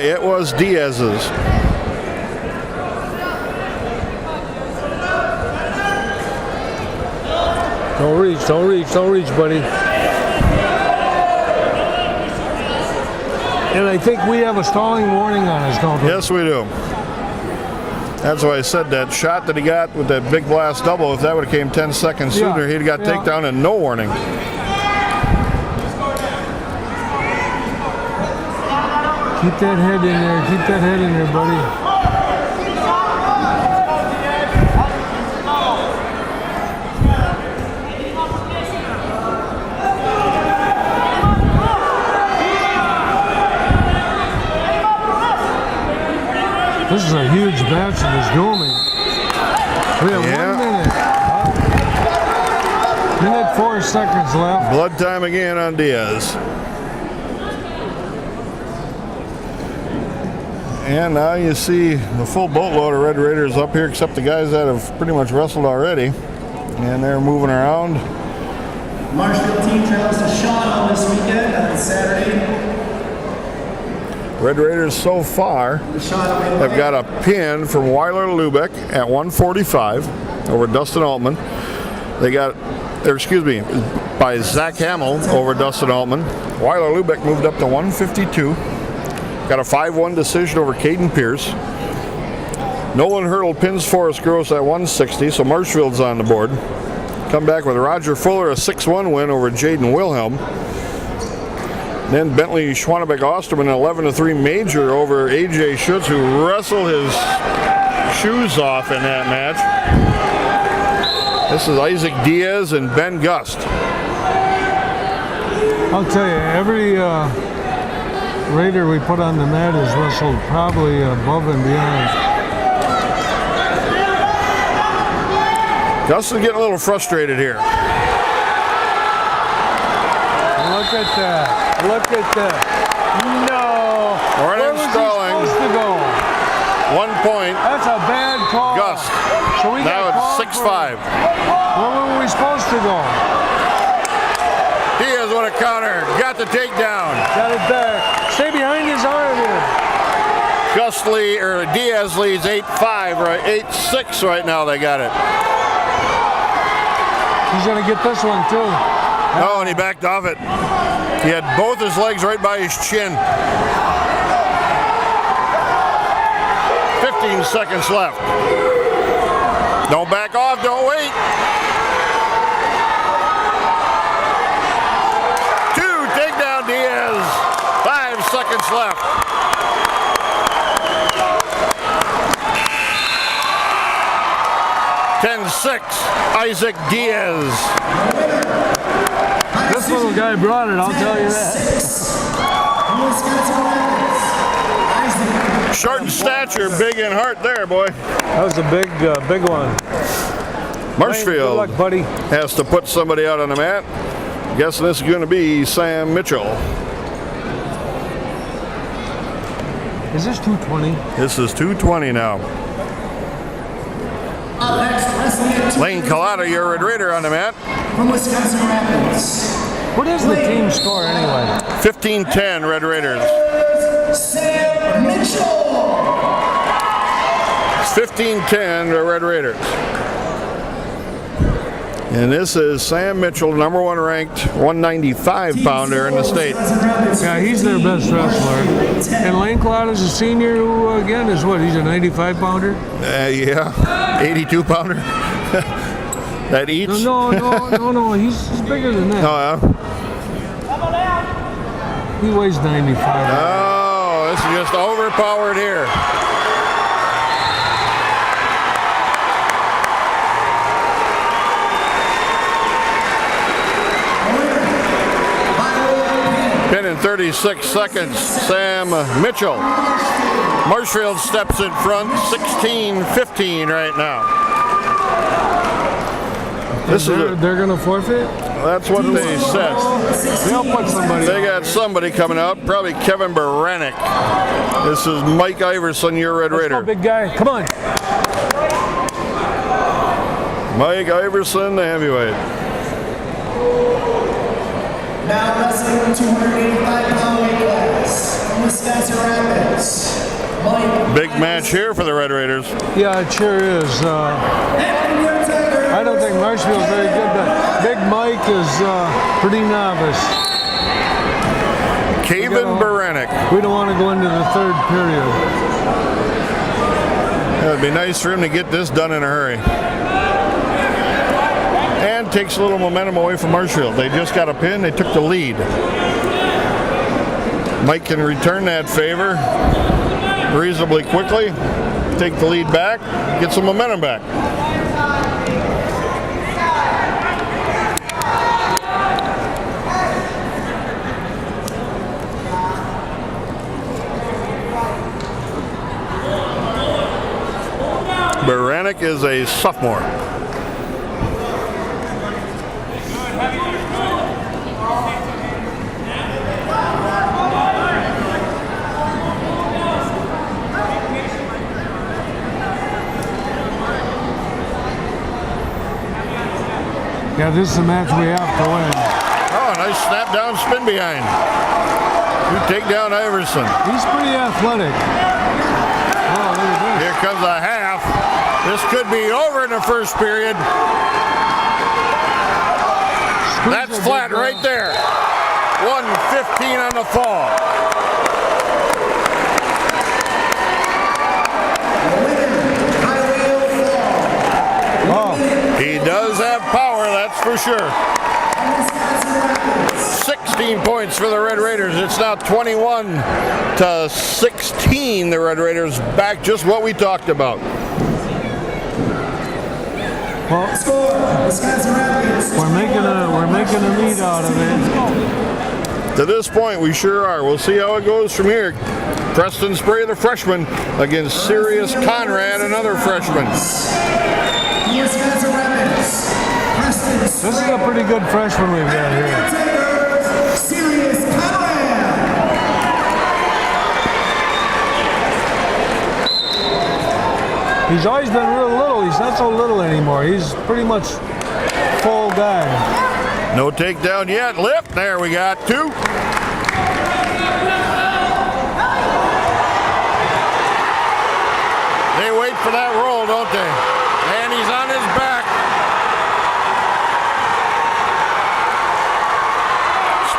It was Diaz's. Don't reach, don't reach, don't reach, buddy. And I think we have a stalling warning on us, don't we? Yes, we do. That's why I said that shot that he got with that big blast double, if that would have came 10 seconds sooner, he'd have got takedown and no warning. Keep that head in there. Keep that head in there, buddy. This is a huge match in this grooming. We have 1 minute. Minute 4 seconds left. Blood time again on Diaz. And now you see the full boatload of Red Raiders up here, except the guys that have pretty much wrestled already. And they're moving around. Marshfield team travels to Sean on this weekend on Saturday. Red Raiders so far have got a pin from Weiler Lubeck at 145 over Dustin Altman. They got, by Zach Hamill over Dustin Altman. Weiler Lubeck moved up to 152. Got a 5-1 decision over Caden Pierce. Nolan Hurdle pins Forrest Gross at 160, so Marshfield's on the board. Come back with Roger Fuller, a 6-1 win over Jaden Wilhelm. Then Bentley Schwannebeck Osterman, an 11-3 major over AJ Schutz, who wrestled his shoes off in that match. This is Isaac Diaz and Ben Gust. I'll tell you, every Raider we put on the mat has wrestled probably above and beyond. Gust is getting a little frustrated here. Look at that. Look at that. No. Where Morning was he stalling. supposed to go? 1 point. That's a bad call. Gust. So we Now got it's 6-5. Where were we supposed to go? Diaz with a counter. Got the takedown. Got it back. Stay behind his arm here. Diaz leads 8-5, right? 8-6 right now. They got it. He's gonna get this one too. Oh, and he backed off it. He had both his legs right by his chin. 15 seconds left. Don't back off, don't wait. 2, takedown Diaz. 5 seconds left. Isaac Diaz. This little guy brought it, I'll tell you that. Short in stature, big in heart there, boy. That was a big one. Marshfield Good luck, buddy. has to put somebody out on the mat. Guessing this is going to be Sam Mitchell. Is this 220? This is 220 now. Lane Collada, your Red Raider on the mat. From Wisconsin Rapids. What is the team score anyway? 15-10 Red Raiders. Sam Mitchell. It's 15-10 the Red Raiders. And this is Sam Mitchell, number 1 ranked 195-pounder in the state. Yeah, he's their best wrestler. And Lane Collada's a senior who, again, is what? He's a 95-pounder? Yeah, 82-pounder. That eats? No, he's bigger than that. Oh, yeah. He weighs 95. Oh, this is just overpowered here. Pin in 36 seconds, Sam Mitchell. Marshfield steps in front, 16-15 right now. They're going to forfeit? That's what they said. They'll put somebody. They got somebody coming out, probably Kevin Baranek. This is Mike Iverson, your Red Raider. Let's go, big guy. Come on. Mike Iverson, the heavyweight. Now wrestling 285-pound weight class from Wisconsin Rapids. Big match here for the Red Raiders. Yeah, it sure is. I don't think Marshfield's very good, but Big Mike is pretty novice. Kevin Baranek. We don't want to go into the third period. It would be nice for him to get this done in a hurry. And takes a little momentum away from Marshfield. They just got a pin, they took the lead. Mike can return that favor reasonably quickly, take the lead back, get some momentum back. Baranek is a sophomore. Yeah, this is a match we have to win. Oh, nice snap down, spin behind. You take down Iverson. He's pretty athletic. Oh, look at this. Here comes a half. This could be over in the first period. That's flat right there. 1:15 on the fall. Oh. He does have power, that's for sure. 16 points for the Red Raiders. It's now 21-16. The Red Raiders back, just what we talked about. Well, we're making a meat out of it. To this point, we sure are. We'll see how it goes from here. Preston Spray, the freshman, against Sirius Conrad, another freshman. This is a pretty good freshman we've got here. He's always been real little. He's not so little anymore. He's pretty much full guy. No takedown yet. Lift. There we got two.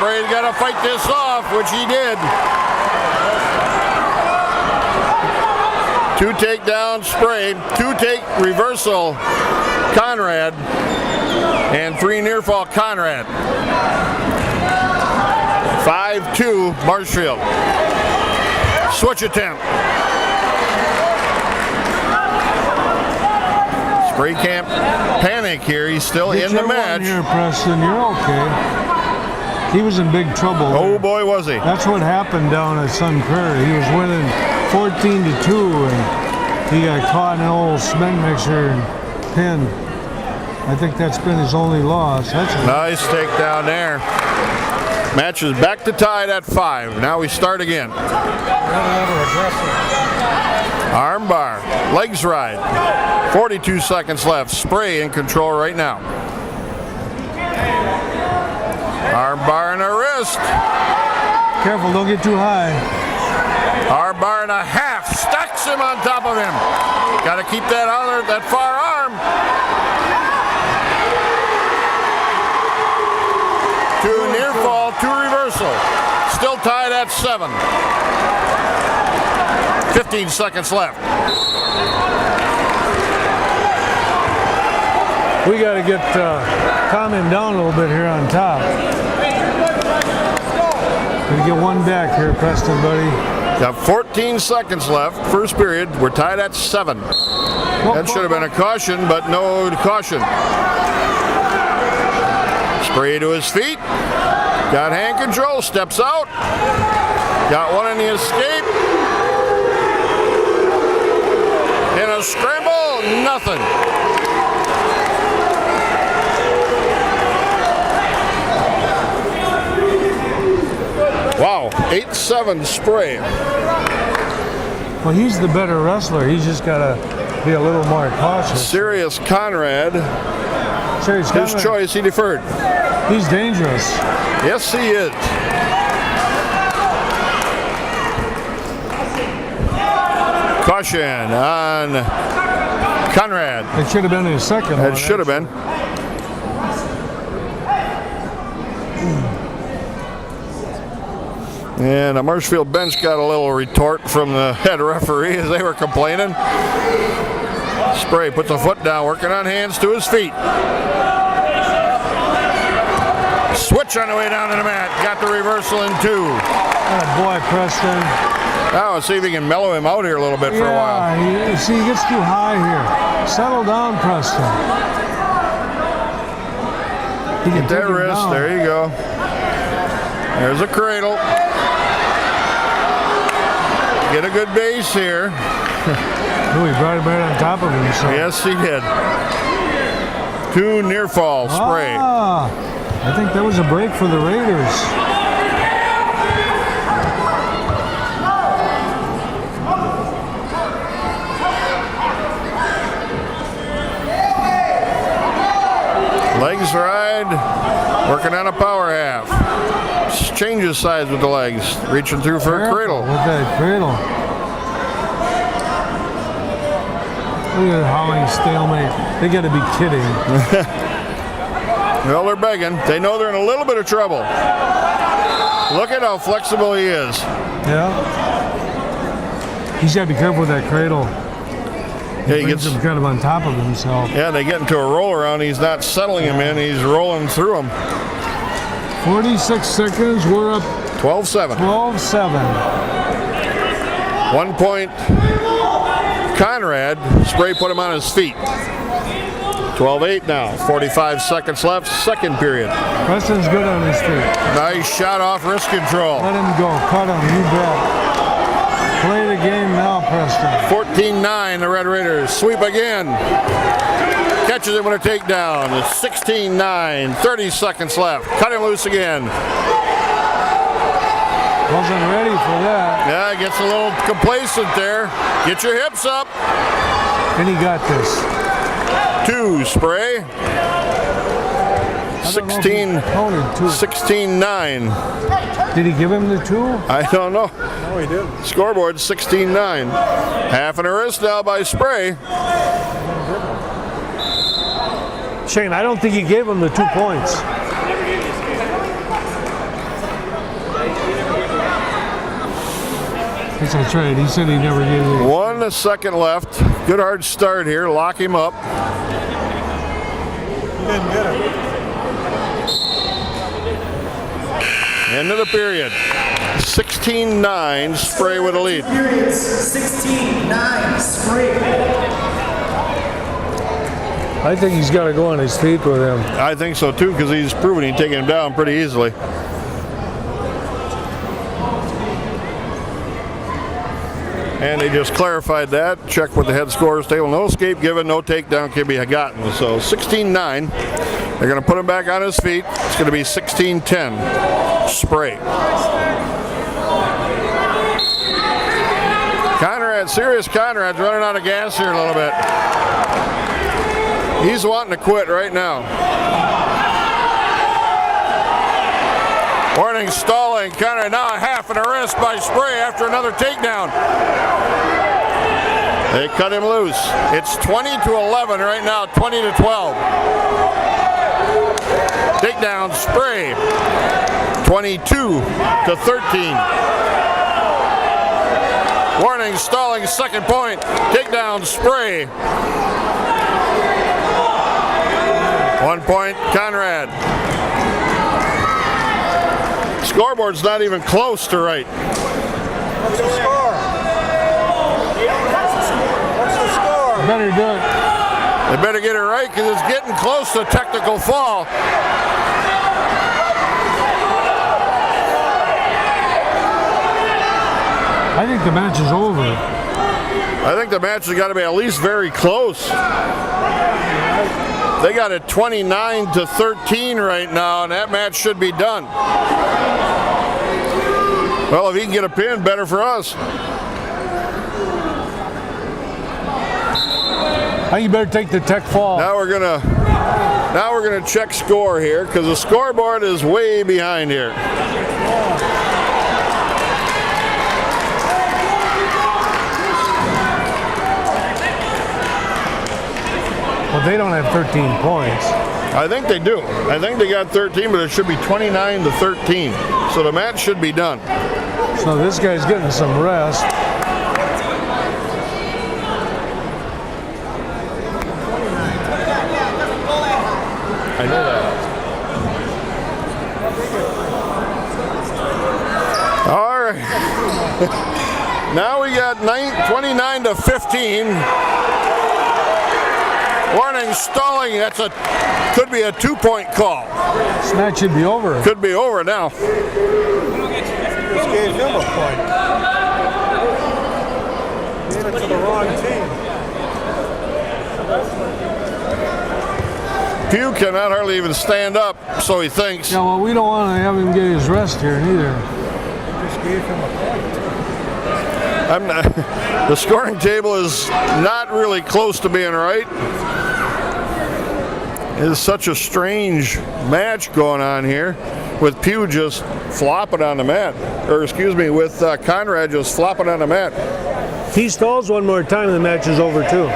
Spray's got to fight this off, which he did. 2 takedown Spray, 2 take reversal Conrad, and 3 near fall Conrad. 5-2 Marshfield. Switch attempt. Spray can't panic here. He's still in the match. Here, Preston, you're okay. He was in big trouble. Oh boy, was he. That's what happened down at Sun Prairie. He was winning 14-2, and he got caught in an old cement mixer and pinned. I think that's been his only loss. That's nice takedown there. Match is back to tied at 5. Now we start again. Arm bar, legs ride. 42 seconds left. Spray in control right now. Arm bar and a wrist. Careful, don't get too high. Arm bar and a half. Stacks him on top of him. Got to keep that other, that far arm. 2 near fall, 2 reversal. Still tied at 7. 15 seconds left. We got to get calm him down a little bit here on top. Gonna get one back here, Preston, buddy. Got 14 seconds left. First period. We're tied at 7. That should have been a caution, but no caution. Spray to his feet. Got hand control. Steps out. Got one in the escape. In a scramble. Nothing. Wow, 8-7 Spray. Well, he's the better wrestler. He's just got to be a little more cautious. Serious Conrad. His choice, he deferred. He's dangerous. Yes, he is. Caution on Conrad. It should have been his second one. It should have been. And the Marshfield bench got a little retort from the head referee as they were complaining. Spray puts a foot down, working on hands to his feet. Switch on the way down to the mat. Got the reversal in 2. Oh boy, Preston. Now let's see if he can mellow him out here a little bit for a while. Yeah, see, he gets too high here. Settle down, Preston. Get that wrist. Down. There you go. There's a cradle. Get a good base here. Oh, he brought it right on top of him. So. Yes, he did. 2 near fall Spray. Ah, I think that was a break for the Raiders. Legs ride, working on a power half. Changes sides with the legs, reaching through for a cradle. With that cradle. Look at how many stalemate. They got to be kidding. Well, they're begging. They know they're in a little bit of trouble. Look at how flexible he is. Yeah. He's got to be careful with that cradle. Yeah, he gets him kind of on top of himself. Yeah, they get into a roll around. He's not settling him in. He's rolling through him. 46 seconds. We're up 12-7. 12-7. 1 point. Conrad. Spray put him on his feet. 12-8 now. 45 seconds left. Second period. Preston's good on his feet. Nice shot off wrist control. Let him go. Cut him. You bet. Play the game now, Preston. 14-9, the Red Raiders. Sweep again. Catches it with a takedown. 16-9, 30 seconds left. Cut him loose again. Wasn't ready for that. Yeah, gets a little complacent there. Get your hips up. And he got this. 2 Spray. 16-9. Did he give him the 2? I don't know. No, he did. Scoreboard 16-9. Half an wrist now by Spray. Shane, I don't think he gave him the 2 points. That's right. He said he never gave it. 1 second left. Good hard start here. Lock him up. He didn't get it. End of the period. 16-9, Spray with a lead. Periods 16-9, Spray. I think he's got to go on his feet with him. I think so too, because he's proven he's taking him down pretty easily. And they just clarified that. Check with the head scorers table. No escape given, no takedown can be gotten. So 16-9. They're going to put him back on his feet. It's going to be 16-10. Spray. Serious Conrad's running out of gas here a little bit. He's wanting to quit right now. Warning, stalling. Conrad now a half and a wrist by Spray after another takedown. They cut him loose. It's 20-11 right now, 20-12. Takedown, Spray. 22-13. Warning, stalling, second point. Takedown, Spray. 1 point, Conrad. Scoreboard's not even close to right. What's the score? What's the score? Better do it. They better get it right because it's getting close to a technical fall. I think the match is over. I think the match has got to be at least very close. They got it 29-13 right now, and that match should be done. Well, if he can get a pin, better for us. I think you better take the tech fall. Now we're gonna check score here because the scoreboard is way behind here. Well, they don't have 13 points. I think they do. I think they got 13, but it should be 29-13. So the match should be done. So this guy's getting some rest. I know that. All right. Now we got 29-15. Warning, stalling. Could be a 2-point call. This match should be over. Could be over now. Just gave him a point. Gave it to the wrong team. Pugh cannot hardly even stand up, so he thinks. Yeah, well, we don't want to have him get his rest here neither. Just gave him a point. The scoring table is not really close to being right. It is such a strange match going on here with Pugh just flopping on the mat. Or excuse me, with Conrad just flopping on the mat. If he stalls one more time, the match is over too.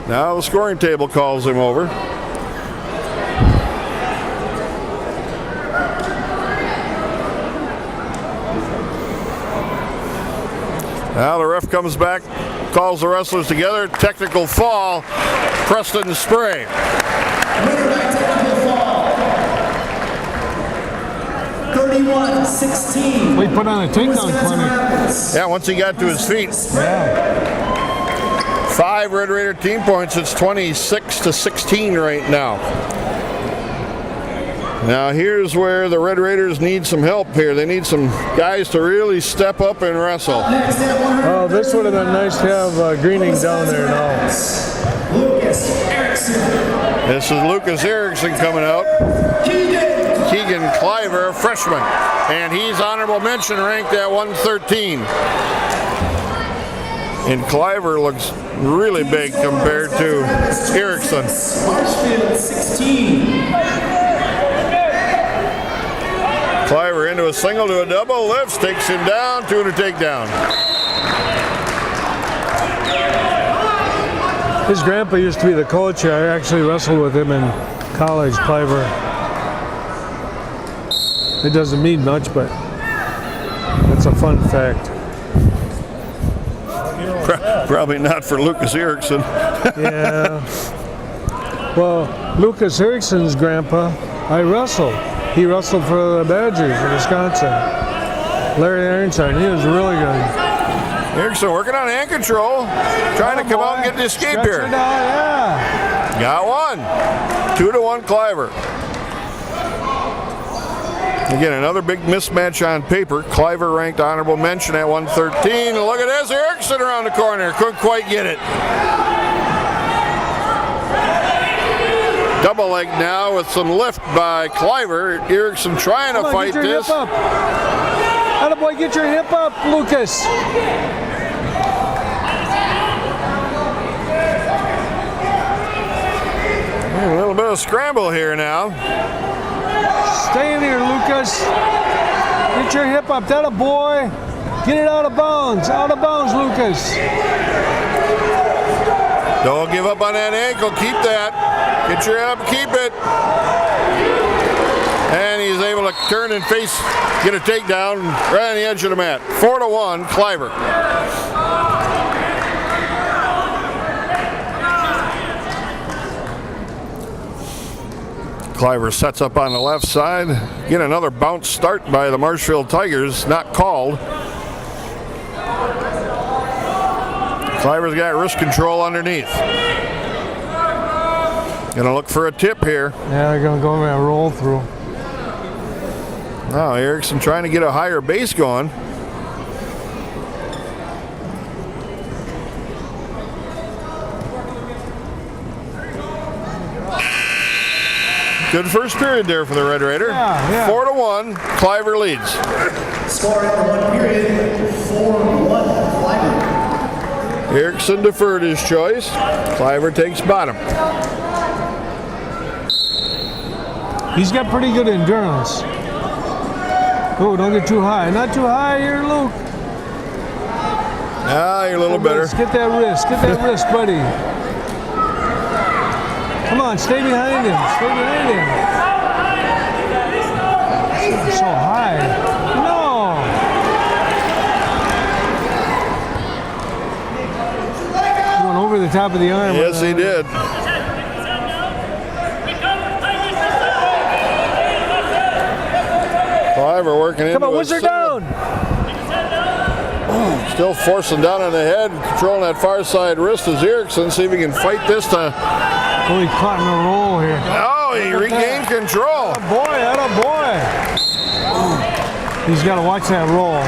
Now the scoring table calls him over. Now the ref comes back, calls the wrestlers together. Technical fall, Preston Spray. Winner by technical fall. 31-16. We put on a takedown clinic. Yeah, once he got to his feet. Yeah. 5 Red Raider team points. It's 26-16 right now. Now here's where the Red Raiders need some help here. They need some guys to really step up and wrestle. Oh, this would have been nice to have Greening down there now. Lucas Erickson. This is Lucas Erickson coming out. Keegan Cliver, freshman. And he's honorable mention ranked at 113. And Cliver looks really big compared to Erickson. Marshfield 16. Cliver into a single to a double, lifts, takes him down, 2 to takedown. His grandpa used to be the coach. I actually wrestled with him in college, Cliver. It doesn't mean much, but That's a fun fact. Probably not for Lucas Erickson. Yeah. Well, Lucas Erickson's grandpa, I wrestled. He wrestled for the Badgers in Wisconsin. Larry Ironside, he was really good. Erickson working on hand control, trying to come out and get the escape Stretch here. it out, yeah. Got one. 2-1 Cliver. Again, another big mismatch on paper. Cliver ranked honorable mention at 113. Look at this, Erickson around the corner. Couldn't quite get it. Double leg now with some lift by Cliver. Erickson trying to fight get your this. Hip up. Attaboy, get your hip up, Lucas. A little bit of scramble here now. Stay in here, Lucas. Get your hip up. That a boy. Get it out of bounds. Out of bounds, Lucas. Don't give up on that ankle. Keep that. Get your head up. Keep it. And he's able to turn and face, get a takedown right on the edge of the mat. 4-1, Cliver. Cliver sets up on the left side. Get another bounce start by the Marshfield Tigers, not called. Cliver's got wrist control underneath. Gonna look for a tip here. Yeah, they're gonna go over and roll through. Now Erickson trying to get a higher base going. Good first period there for the Red Raider. Yeah. 4-1, Cliver leads. Score after 1 period, 4-1 Cliver. Erickson deferred his choice. Cliver takes bottom. He's got pretty good endurance. Oh, don't get too high. Not too high here, Luke. Ah, you're a little better. Get that wrist. Get that wrist, buddy. Come on, stay behind him. Stay behind him. So high. No. Going over the top of the arm. Yes, he did. Cliver working into Come on, a whizzer single. down. Still forcing down on the head, controlling that far side wrist is Erickson. See if he can fight this to. Oh, he caught in a roll here. Oh, he regained control. Atta boy, atta boy. He's got to watch that roll.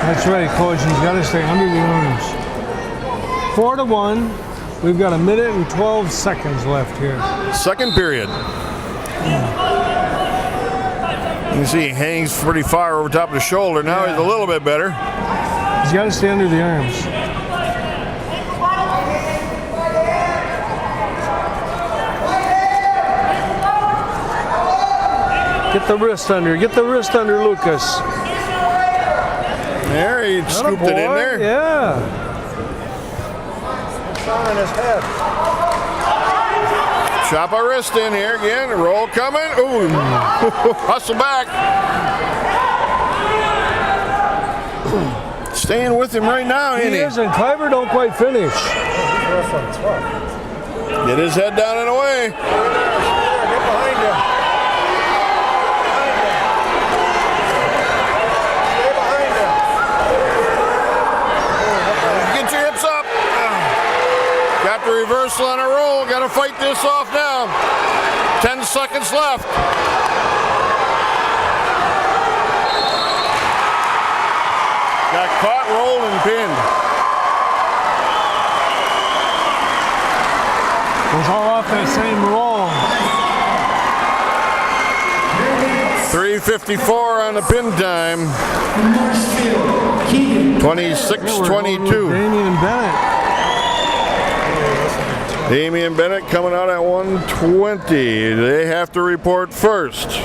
That's right, coach. He's got to stay under the arms. 4-1. We've got 1 minute and 12 seconds left here. Second period. You can see he hangs pretty far over top of the shoulder. Now he's a little bit better. He's got to stay under the arms. Get the wrist under. Get the wrist under, Lucas. There, he scooped it in there. Yeah. It's on his head. Chop a wrist in here again. Roll coming. Ooh, hustle back. Staying with him right now, ain't He he? is, and Cliver don't quite finish. He's rough on tough. Get his head down and away. Get behind him. Stay behind him. Get your hips up. Got the reversal on a roll. Got to fight this off now. 10 seconds left. Got caught, rolled, and pinned. Was all off that same roll. 3:54 on the pin time. Marshfield, Keegan. 26-22. Damian Bennett. Damian Bennett coming out at 120. They have to report first.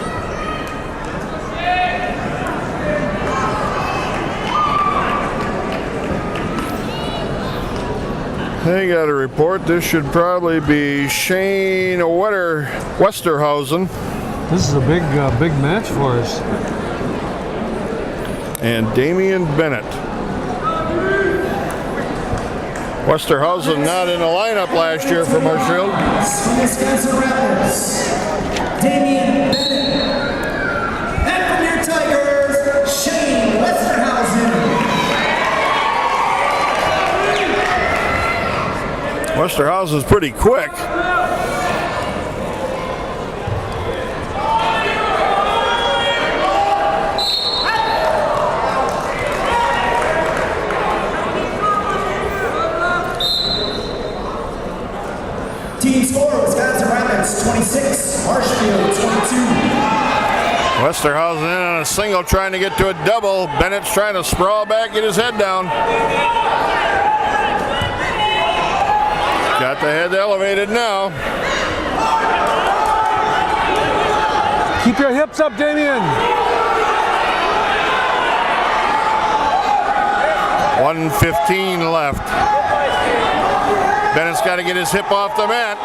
They got a report. This should probably be Shane Westerhausen. This is a big match for us. And Damian Bennett. Westerhausen not in the lineup last year for Marshfield. Wisconsin Rapids, Damian Bennett. And from your Tigers, Shane Westerhausen. Westerhausen's pretty quick. Team score, Wisconsin Rapids 26, Marshfield 22. Westerhausen in on a single trying to get to a double. Bennett's trying to sprawl back, get his head down. Got the head elevated now. Keep your hips up, Damien. 1:15 left. Bennett's got to get his hip off the mat.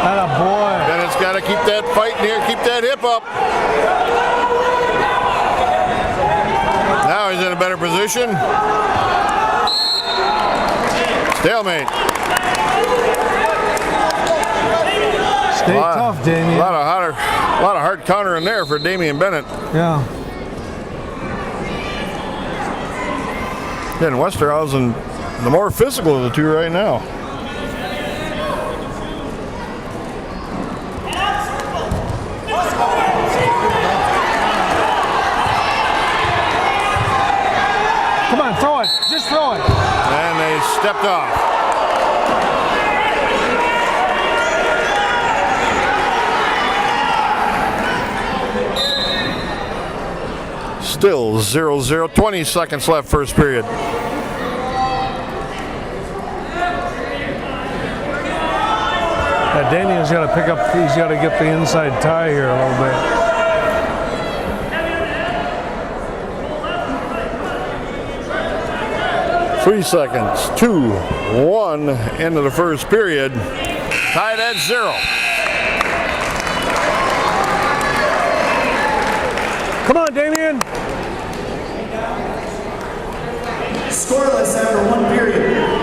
Attaboy. Bennett's got to keep that fight in here, keep that hip up. Now he's in a better position. Stalemate. Stay tough, Damien. A lot of hard counter in there for Damian Bennett. Yeah. Again, Westerhausen, the more physical of the two right now. Come on, throw it. Just throw it. And they stepped off. Still 0-0, 20 seconds left first period. Damien's got to pick up, he's got to get the inside tie here a little bit. Three seconds, 2-1, end of the first period. Tied at 0. Come on, Damien. Scoreless after one period.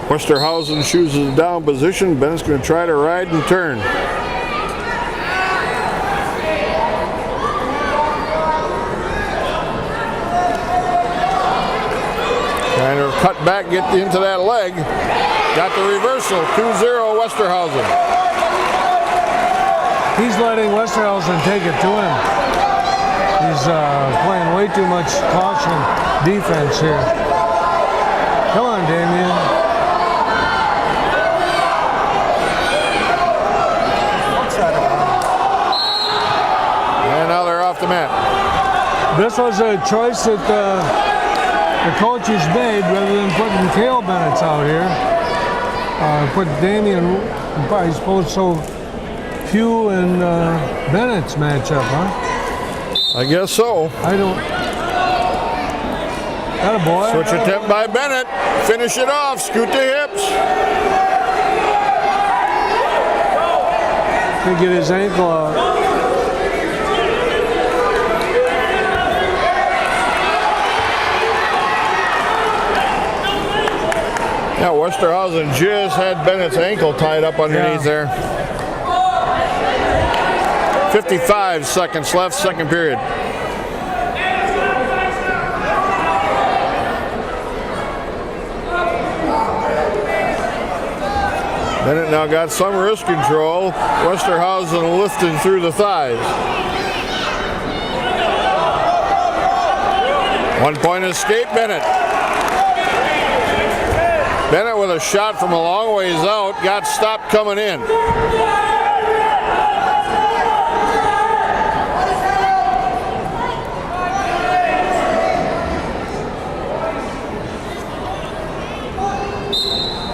Westerhausen chooses a down position. Bennett's going to try to ride and turn. Trying to cut back, get into that leg. Got the reversal, 2-0 Westerhausen. He's letting Westerhausen take it to him. He's playing way too much caution defense here. Come on, Damien. And now they're off the mat. This was a choice that the coaches made rather than putting Cale Bennett's out here. Put Damien, I suppose, so Pugh and Bennett's matchup, huh? I guess so. I don't. Attaboy. Switch attempt by Bennett. Finish it off. Scoot the hips. Can get his ankle out. Yeah, Westerhausen just had Bennett's ankle tied up underneath there. 55 seconds left, second period. Bennett now got some wrist control. Westerhausen lifting through the thighs. 1 point escape, Bennett. Bennett with a shot from a long ways out, got stopped coming in.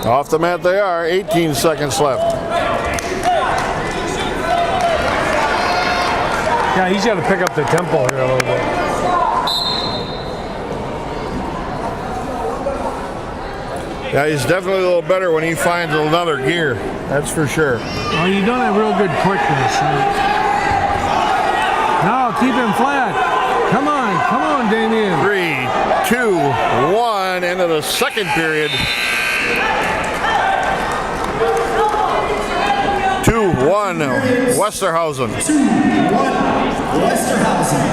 Off the mat they are, 18 seconds left. Yeah, he's got to pick up the tempo here a little bit. Yeah, he's definitely a little better when he finds another gear. That's for sure. Well, you've done a real good quickness. Now keep him flat. Come on, Damien. 3, 2, 1, into the second period. 2-1, Westerhausen. 2-1, Westerhausen.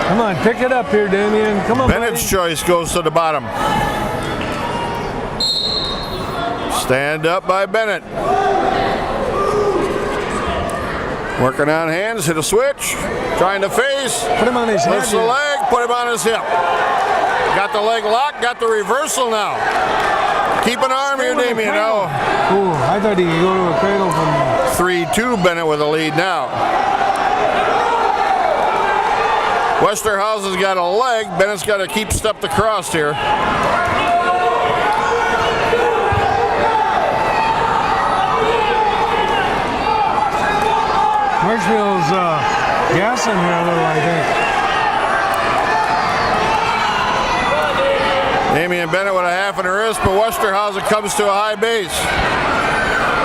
Come on, pick it up here, Damien. Come on, Bennett's choice goes to the bottom. Stand up by Bennett. Working on hands, hit a switch. Trying to face. Put him on his head. Lifts the leg, put him on his hip. Got the leg locked, got the reversal now. Keep an arm here, Damien. Oh. Ooh, I thought he could go to a cradle from 3-2, Bennett with a lead now. Westerhausen's got a leg. Bennett's got to keep stepped across here. Marshfield's gassing here a little, I think. Damien Bennett with a half in the wrist, but Westerhausen comes to a high base.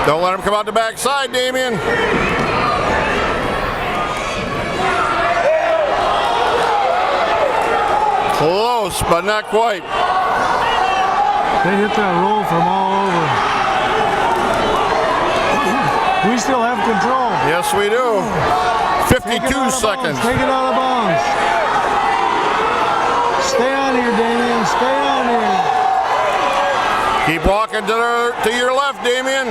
Don't let him come out the backside, Damien. Close, but not quite. They hit that roll from all over. We still have control. Yes, we do. 52 seconds. Take it out of bounds. Stay on here, Damien. Stay on here. Keep walking to your left, Damien.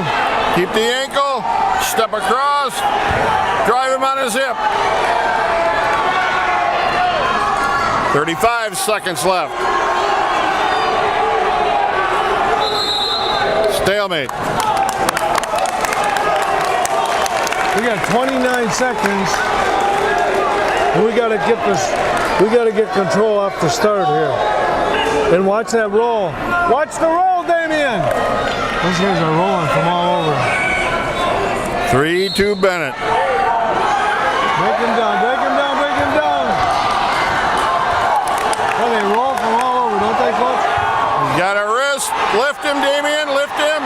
Keep the ankle. Step across. Drive him on his hip. 35 seconds left. Stalemate. We got 29 seconds. We got to get this. We got to get control off the start here. And watch that roll. Watch the roll, Damien. Those guys are rolling from all over. 3-2 Bennett. Break him down. Break him down. Break him down. Oh, they roll from all over, don't they, Coach? He's got a wrist. Lift him, Damien. Lift him.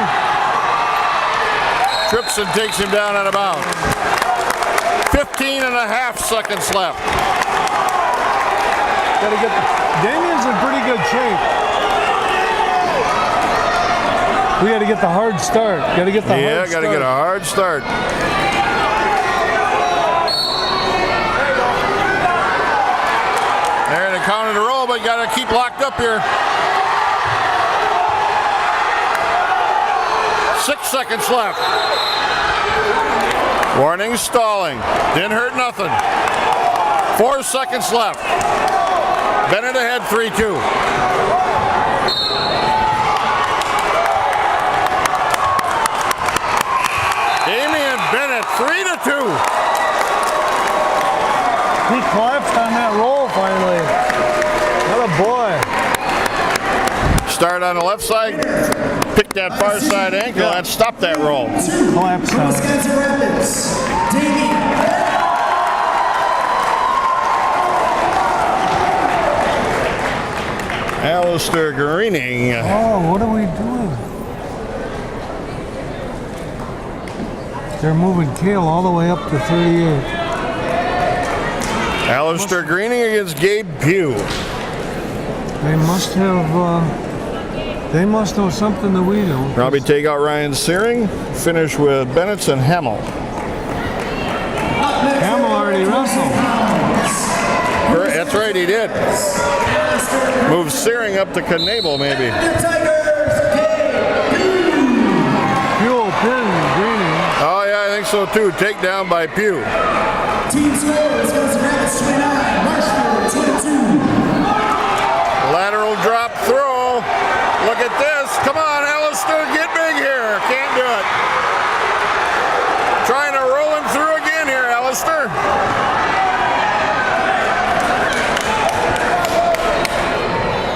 Trips and takes him down out of bounds. 15 and a half seconds left. Gotta get Damien's in pretty good shape. We gotta get the hard start. Gotta get the hard start. Yeah, gotta get a hard start. They're in the counter to roll, but gotta keep locked up here. 6 seconds left. Warning, stalling. Didn't hurt nothing. 4 seconds left. Bennett ahead, 3-2. Damien Bennett, 3-2. He collapsed on that roll finally. What a boy. Start on the left side, pick that far side ankle and stop that roll. Collapsed on it. Wisconsin Rapids, Damien. Alistair Greening. Oh, what are we doing? They're moving Kale all the way up to 38. Alistair Greening against Gabe Pugh. They must have, they must know something that we don't. Probably take out Ryan Searing, finish with Bennett and Hamill. Hamill already wrestled. That's right, he did. Move Searing up to Knable, maybe. Fuel pin, Greening. Oh, yeah, I think so too. Takedown by Pugh. Team score, Wisconsin Rapids 29, Marshfield 22. Lateral drop throw. Look at this. Come on, Alistair, get big here. Can't do it. Trying to roll him through again here, Alistair.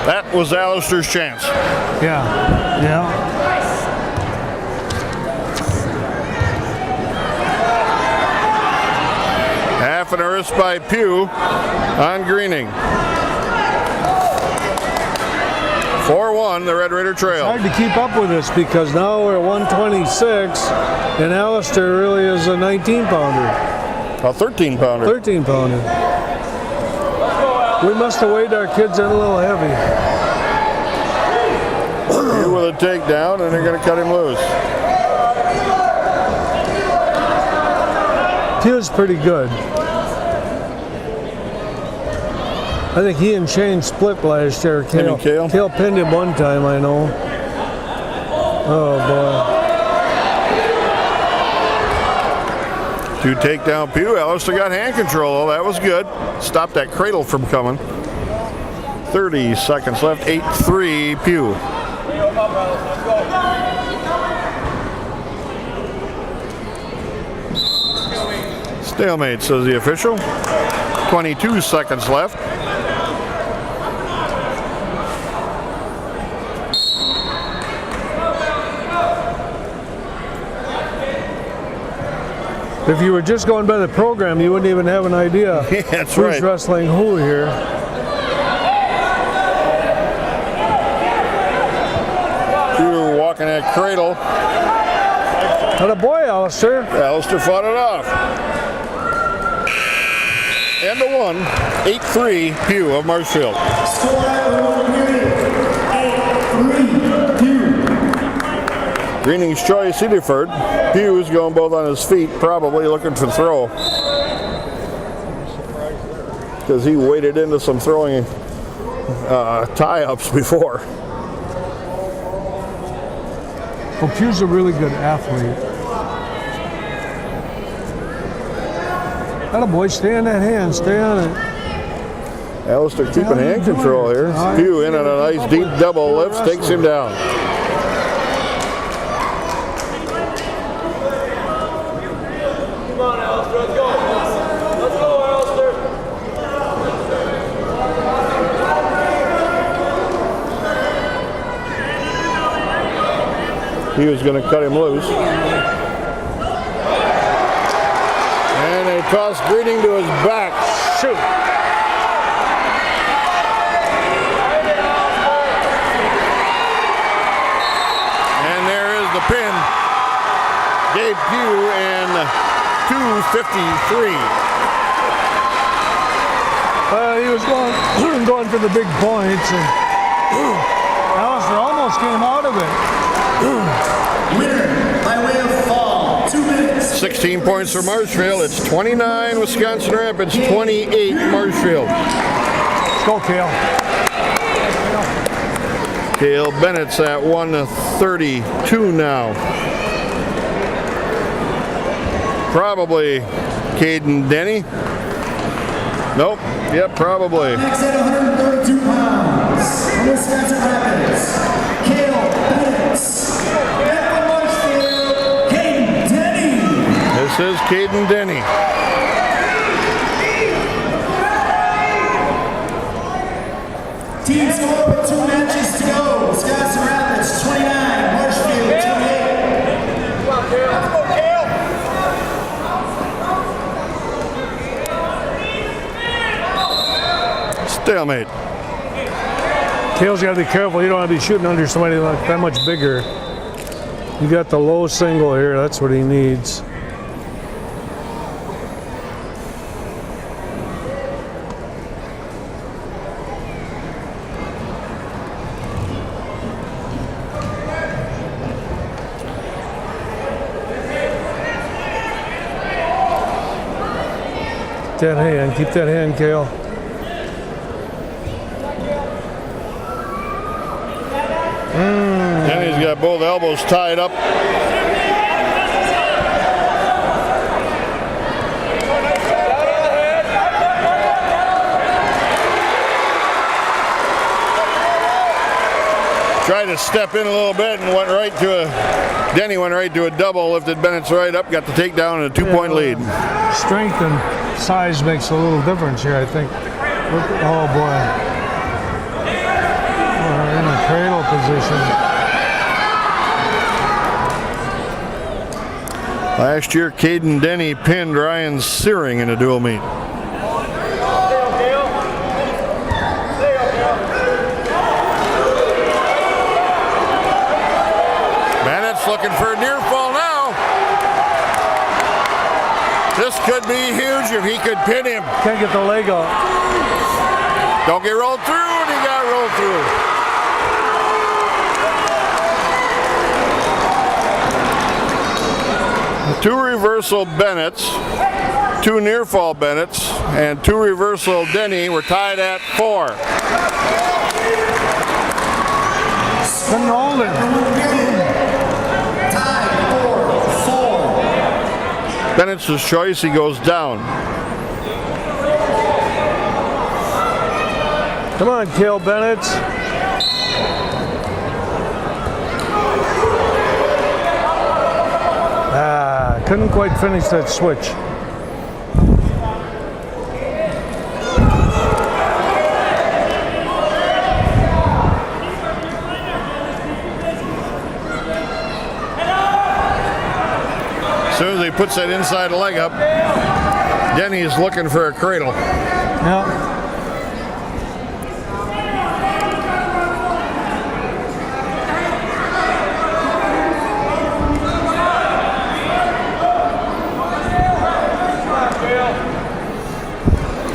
That was Alistair's chance. Yeah, yeah. Half an wrist by Pugh on Greening. 4-1, the Red Raider trail. Hard to keep up with this because now we're at 126, and Alistair really is a 19-pounder. A 13-pounder. 13-pounder. We must have weighed our kids in a little heavy. Pugh with a takedown, and they're going to cut him loose. Pugh's pretty good. I think he and Shane split last year. Him and Cale? Cale pinned him one time, I know. Oh, boy. To take down Pugh, Alistair got hand control, though. That was good. Stopped that cradle from coming. 30 seconds left. 8-3, Pugh. Stalemate, says the official. 22 seconds left. If you were just going by the program, you wouldn't even have an idea Yeah, that's who's right. wrestling who here. Pugh walking that cradle. Atta boy, Alistair. Alistair fought it off. And a 1. 8-3, Pugh of Marshfield. Score at the period, 8-3, Pugh. Greening's choice, he deferred. Pugh's going both on his feet, probably looking for throw. Because he waded into some throwing tie-ups before. Well, Pugh's a really good athlete. Atta boy, stay on that hand, stay on it. Alistair keeping hand control here. Pugh in on a nice deep double lifts, takes him down. He was going to cut him loose. And they toss Greening to his back. Shoot. And there is the pin. Gave Pugh in 2:53. He was going for the big points, and Alistair almost came out of it. Winner by way of fall, 2 minutes. 16 points for Marshfield. It's 29 Wisconsin Rapids, 28 Marshfield. Let's go, Cale. Cale Bennett's at 132 now. Probably Caden Denny. Nope. Yep, probably. Next at 132 pounds, from Wisconsin Rapids, Cale Bennett. And from Marshfield, Caden Denny. This is Caden Denny. Team score with 2 matches to go. Wisconsin Rapids 29, Marshfield 28. Let's go, Cale. Stalemate. Cale's got to be careful. You don't want to be shooting under somebody like that much bigger. You got the low single here. That's what he needs. That hand. Keep that hand, Cale. And he's got both elbows tied up. Tried to step in a little bit and went right to a, Denny went right to a double, lifted Bennett's right up, got the takedown and a 2-point lead. Strength and size makes a little difference here, I think. Oh boy. Oh cradle position. Last year, Caden Denny pinned Ryan Searing in a dual meet. Bennett's looking for a near fall now. This could be huge if he could pin him. Can't get the leg out. Don't get rolled through, and he got rolled through. Two reversal Bennetts, two near fall Bennetts, and two reversal Denny were tied at 4. Couldn't hold it. Tied 4-4. Bennett's choice, he goes down. Come on, Cale Bennett. Couldn't quite finish that switch. As soon as he puts that inside leg up, Denny is looking for a cradle. Yeah.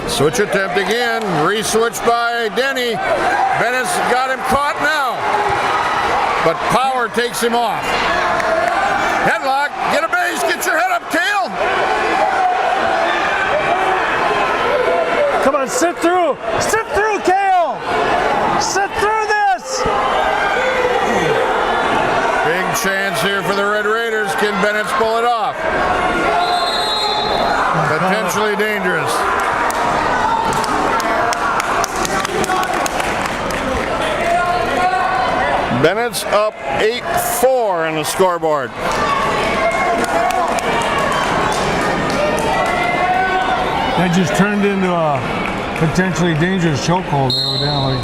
Switch attempt again, re-switch by Denny. Bennett's got him caught now, but Power takes him off. Headlock, get a base, get your head up, Cale. Come on, sit through, Cale. Sit through this. Big chance here for the Red Raiders. Can Bennett pull it off? Potentially dangerous. Bennett's up 8-4 on the scoreboard. That just turned into a potentially dangerous chokehold, evidently.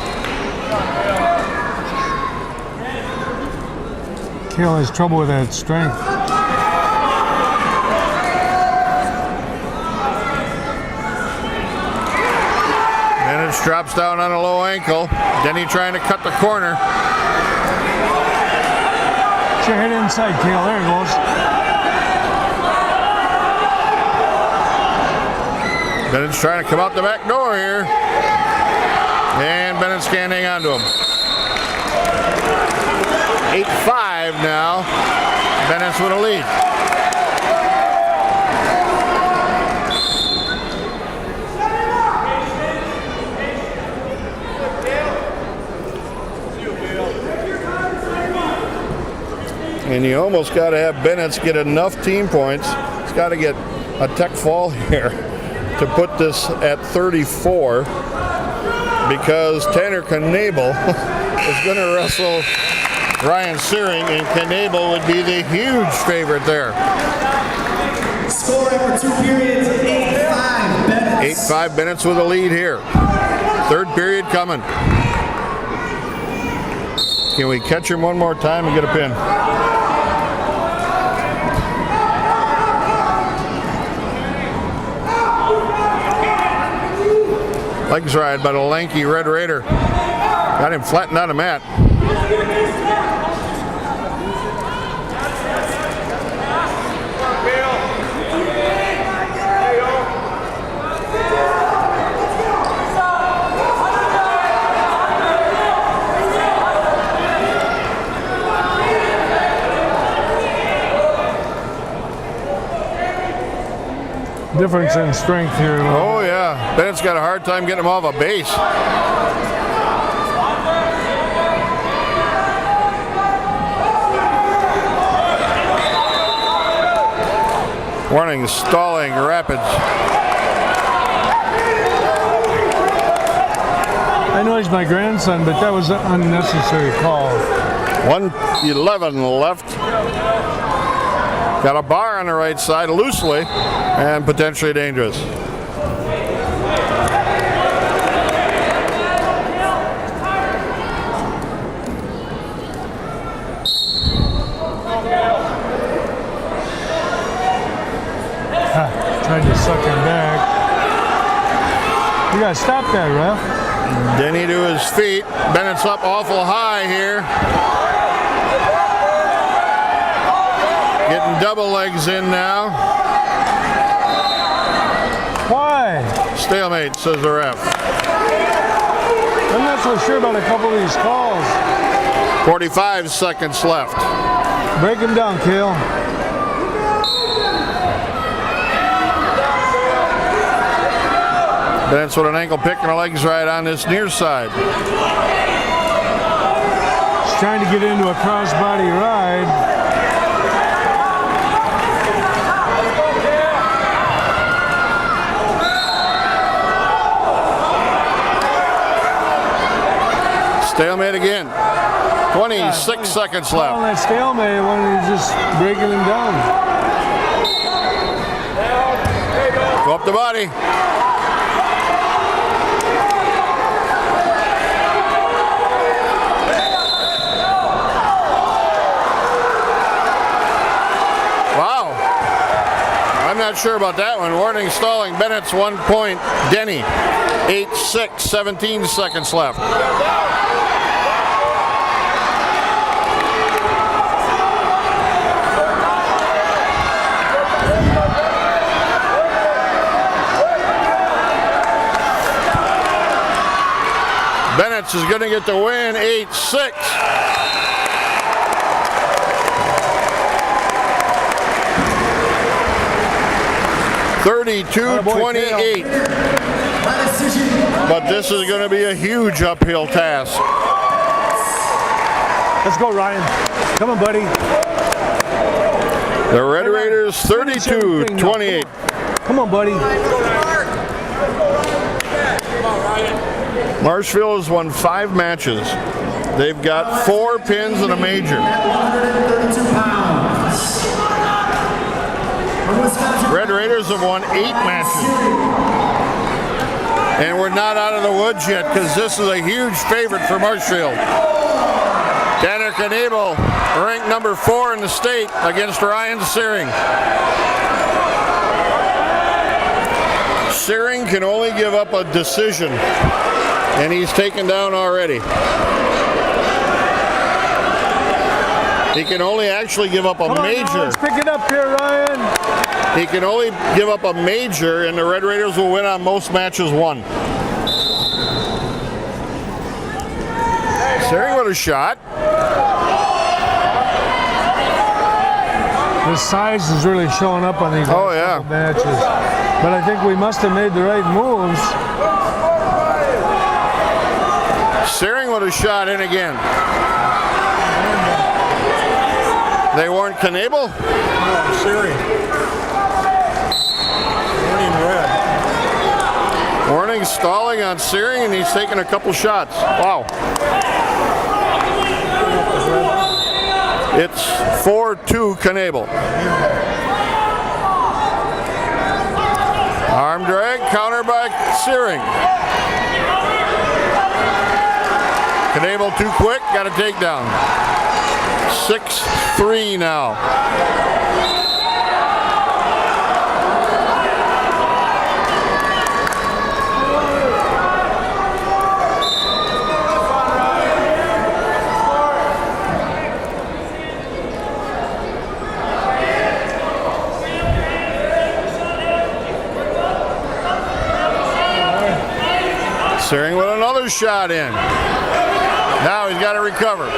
Cale has trouble with that strength. Bennett drops down on a low ankle. Denny trying to cut the corner. Get your head inside, Cale. There he goes. Bennett's trying to come out the back door here. And Bennett's can't hang on to him. 8-5 now. Bennett's with a lead. And you almost got to have Bennett's get enough team points. He's got to get a tech fall here to put this at 34, because Tanner Knabel is going to wrestle Ryan Searing, and Knabel would be the huge favorite there. Score after 2 periods, 8-5 Bennetts. 8-5 Bennett's with a lead here. Third period coming. Can we catch him one more time and get a pin? Legs ride by the lanky Red Raider. Got him flattened on the mat. Difference in strength here. Oh yeah, Bennett's got a hard time getting him off a base. Warning, stalling Rapids. I know he's my grandson, but that was an unnecessary call. 1:11 left. Got a bar on the right side loosely and potentially dangerous. gotta stop that, ref. Denny to his feet. Bennett's up awful high here. Getting double legs in now. Why? Stalemate, says the ref. I'm not so sure about a couple of these calls. 45 seconds left. Break him down, Kale. Bennett's with an ankle pick and a legs right on this near side. He's trying to get into a crossbody ride. Stalemate again. 26 seconds left. On that stalemate when he's just breaking him down. Go up the body. Wow. I'm not sure about that one. Warning stalling. Bennett's 1 point. Denny 8-6. 17 seconds left. Bennett's is going to get the win, 8-6. $32-28. But this is going to be a huge uphill task. Let's go, Ryan. Come on, buddy. The Red Raiders 32-28. Come on, buddy. Marshfield has won 5 matches. They've got 4 pins and a major. 132 pounds. Red Raiders have won 8 matches. And we're not out of the woods yet because this is a huge favorite for Marshfield. Tanner Knebel, ranked number 4 in the state against Ryan Searing. Searing can only give up a decision, and he's taken down already. He can only actually give up a major. Let's pick it up here, Ryan. He can only give up a major, and the Red Raiders will win on most matches won. Searing with a shot. The size is really showing up on these matches. But I think we must have made the right moves. Searing with a shot in again. They warned Knebel? No, Searing. Warning red. Warning stalling on Searing, and he's taking a couple shots. Wow. It's 4-2 Knebel. Arm drag, counter by Searing. Knebel too quick, got a takedown. 6-3 now. Searing with another shot in. Now he's got to recover.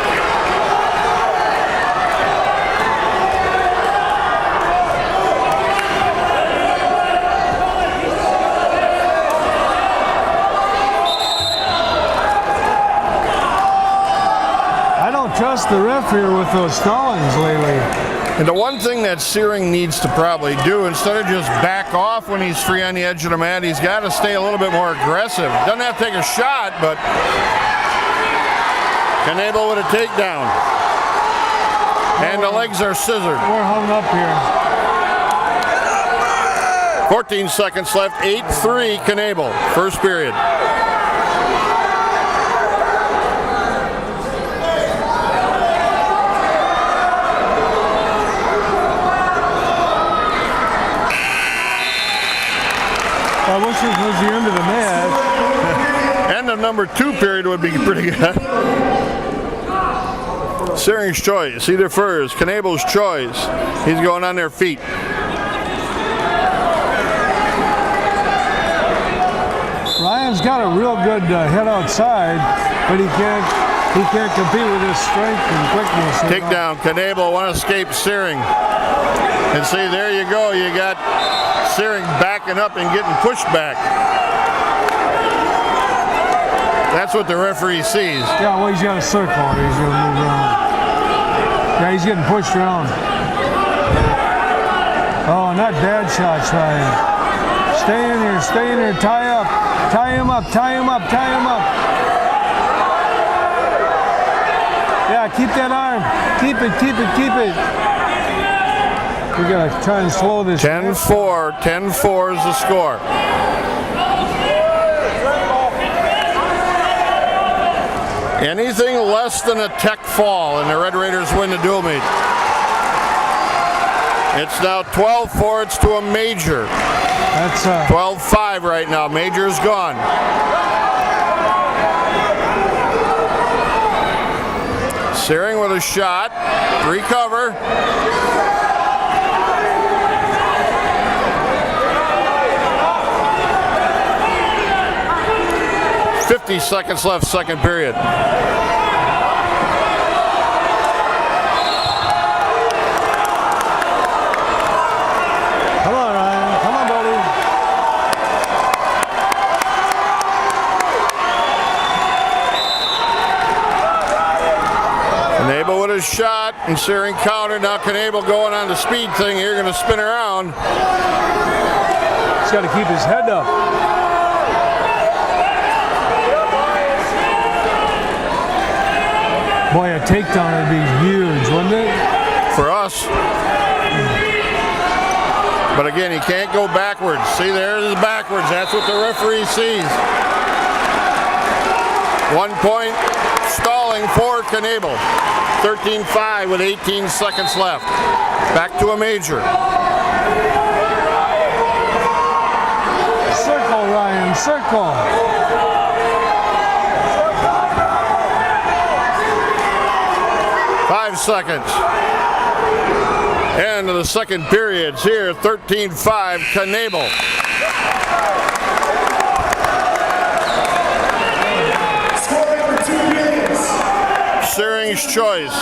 I don't trust the ref here with those stallings lately. And the one thing that Searing needs to probably do, instead of just back off when he's free on the edge of the mat, he's got to stay a little bit more aggressive. Doesn't have to take a shot, but Knebel with a takedown. And the legs are scissored. We're hung up here. 14 seconds left, 8-3 Knebel, first period. I wish it was the end of the match. end of number 2 period would be pretty good. Searing's choice, either first. Knabel's choice. He's going on their feet. Ryan's got a real good head outside, but he can't compete with his strength and quickness. Takedown. Knabel, one escape Searing. And see, there you go. You got Searing backing up and getting pushed back. That's what the referee sees. Yeah, well, he's got a circle. He's going to move around. Yeah, he's getting pushed around. Oh, not bad shots, Ryan. Stay in here, stay in here. Tie up. Tie him up, tie him up, tie him up. Yeah, keep that arm. Keep it, keep it, keep it. We gotta try and slow this. 10-4. 10-4 is the score. Anything less than a tech fall and the Red Raiders win the dual meet. It's now 12-4. It's to a major. That's 12-5 right now. Major's gone. Searing with a shot. Recover. .50 seconds left, second period. Come on, Ryan. Come on, buddy. Knabel with a shot and Searing counter. Now Knabel going on the speed thing here, going to spin around. He's got to keep his head up. Boy, a takedown would be huge, wouldn't it? For us. But again, he can't go backwards. See, there it is backwards. That's what the referee sees. 1 point stalling for Knabel. 13-5 with 18 seconds left. Back to a major. Circle, Ryan, circle. Seconds. End of the second period here, 13-5, Knabel. Score number 2 periods. Searing's choice.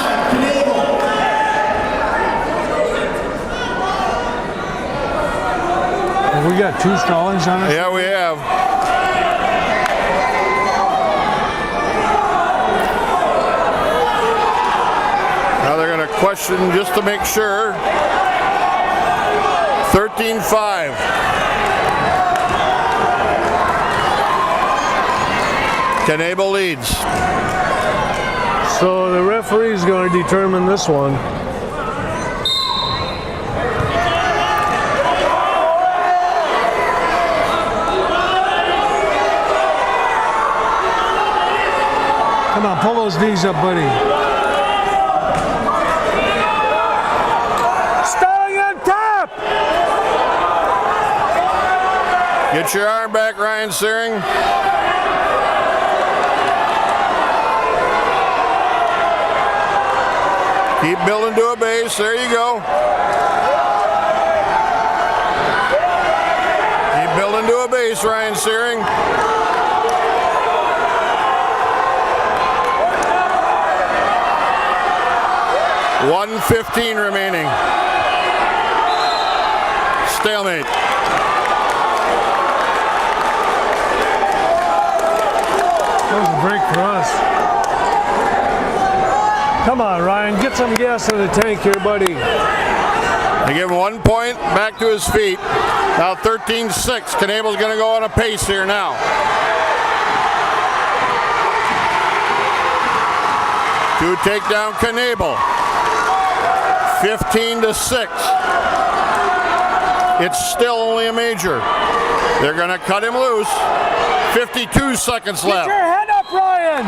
Have we got 2 stallings on it? Yeah, we have. Now they're going to question just to make sure. 13-5. Knabel leads. So the referee's going to determine this one. Come on, pull those knees up, buddy. Stalling on top! Get your arm back, Ryan Searing. Keep building to a base. There you go. Keep building to a base, Ryan Searing. .115 remaining. Stalemate. That was a break for us. Come on, Ryan, get some gas in the tank here, buddy. They give him 1 point, back to his feet. Now 13-6. Knabel's going to go on a pace here now. To take down Knabel. 15-6. It's still only a major. They're going to cut him loose. 52 seconds left. Get your head up, Ryan!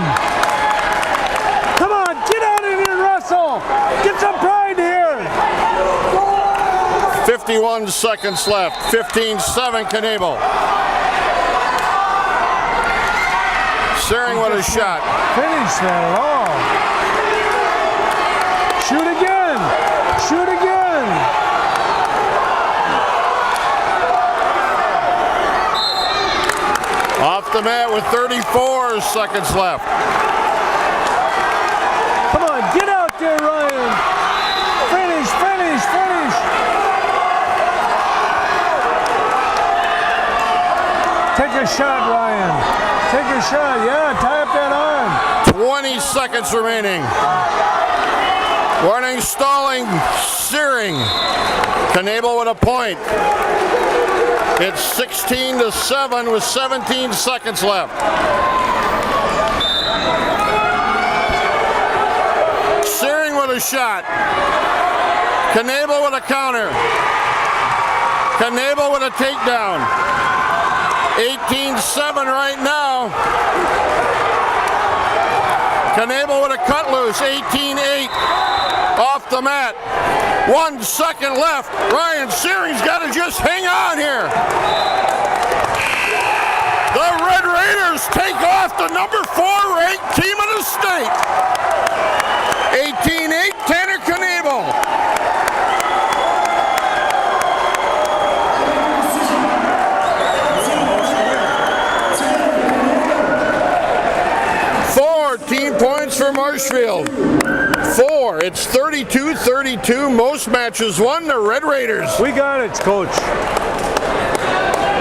Come on, get out of here and wrestle! Get some pride here! 51 seconds left. 15-7 Knabel. Searing with a shot. Finish that at all. Shoot again. Shoot again. Off the mat with 34 seconds left. Come on, get out there, Ryan. Finish, finish, finish. Take a shot, Ryan. Take a shot. Yeah, tie up that arm. 20 seconds remaining. Warning, stalling, Searing. Knable with a point. It's 16-7 with 17 seconds left. Searing with a shot. Knable with a counter. Knable with a takedown. 18-7 right now. Knable with a cut loose. 18-8 off the mat. 1 second left. Ryan Searing's got to just hang on here. The Red Raiders take off the number 4 ranked team in the state. 18-8, Tanner Knable. Team points for Marshfield. 4. It's 32-32. Most matches won. The Red Raiders. We got it, Coach.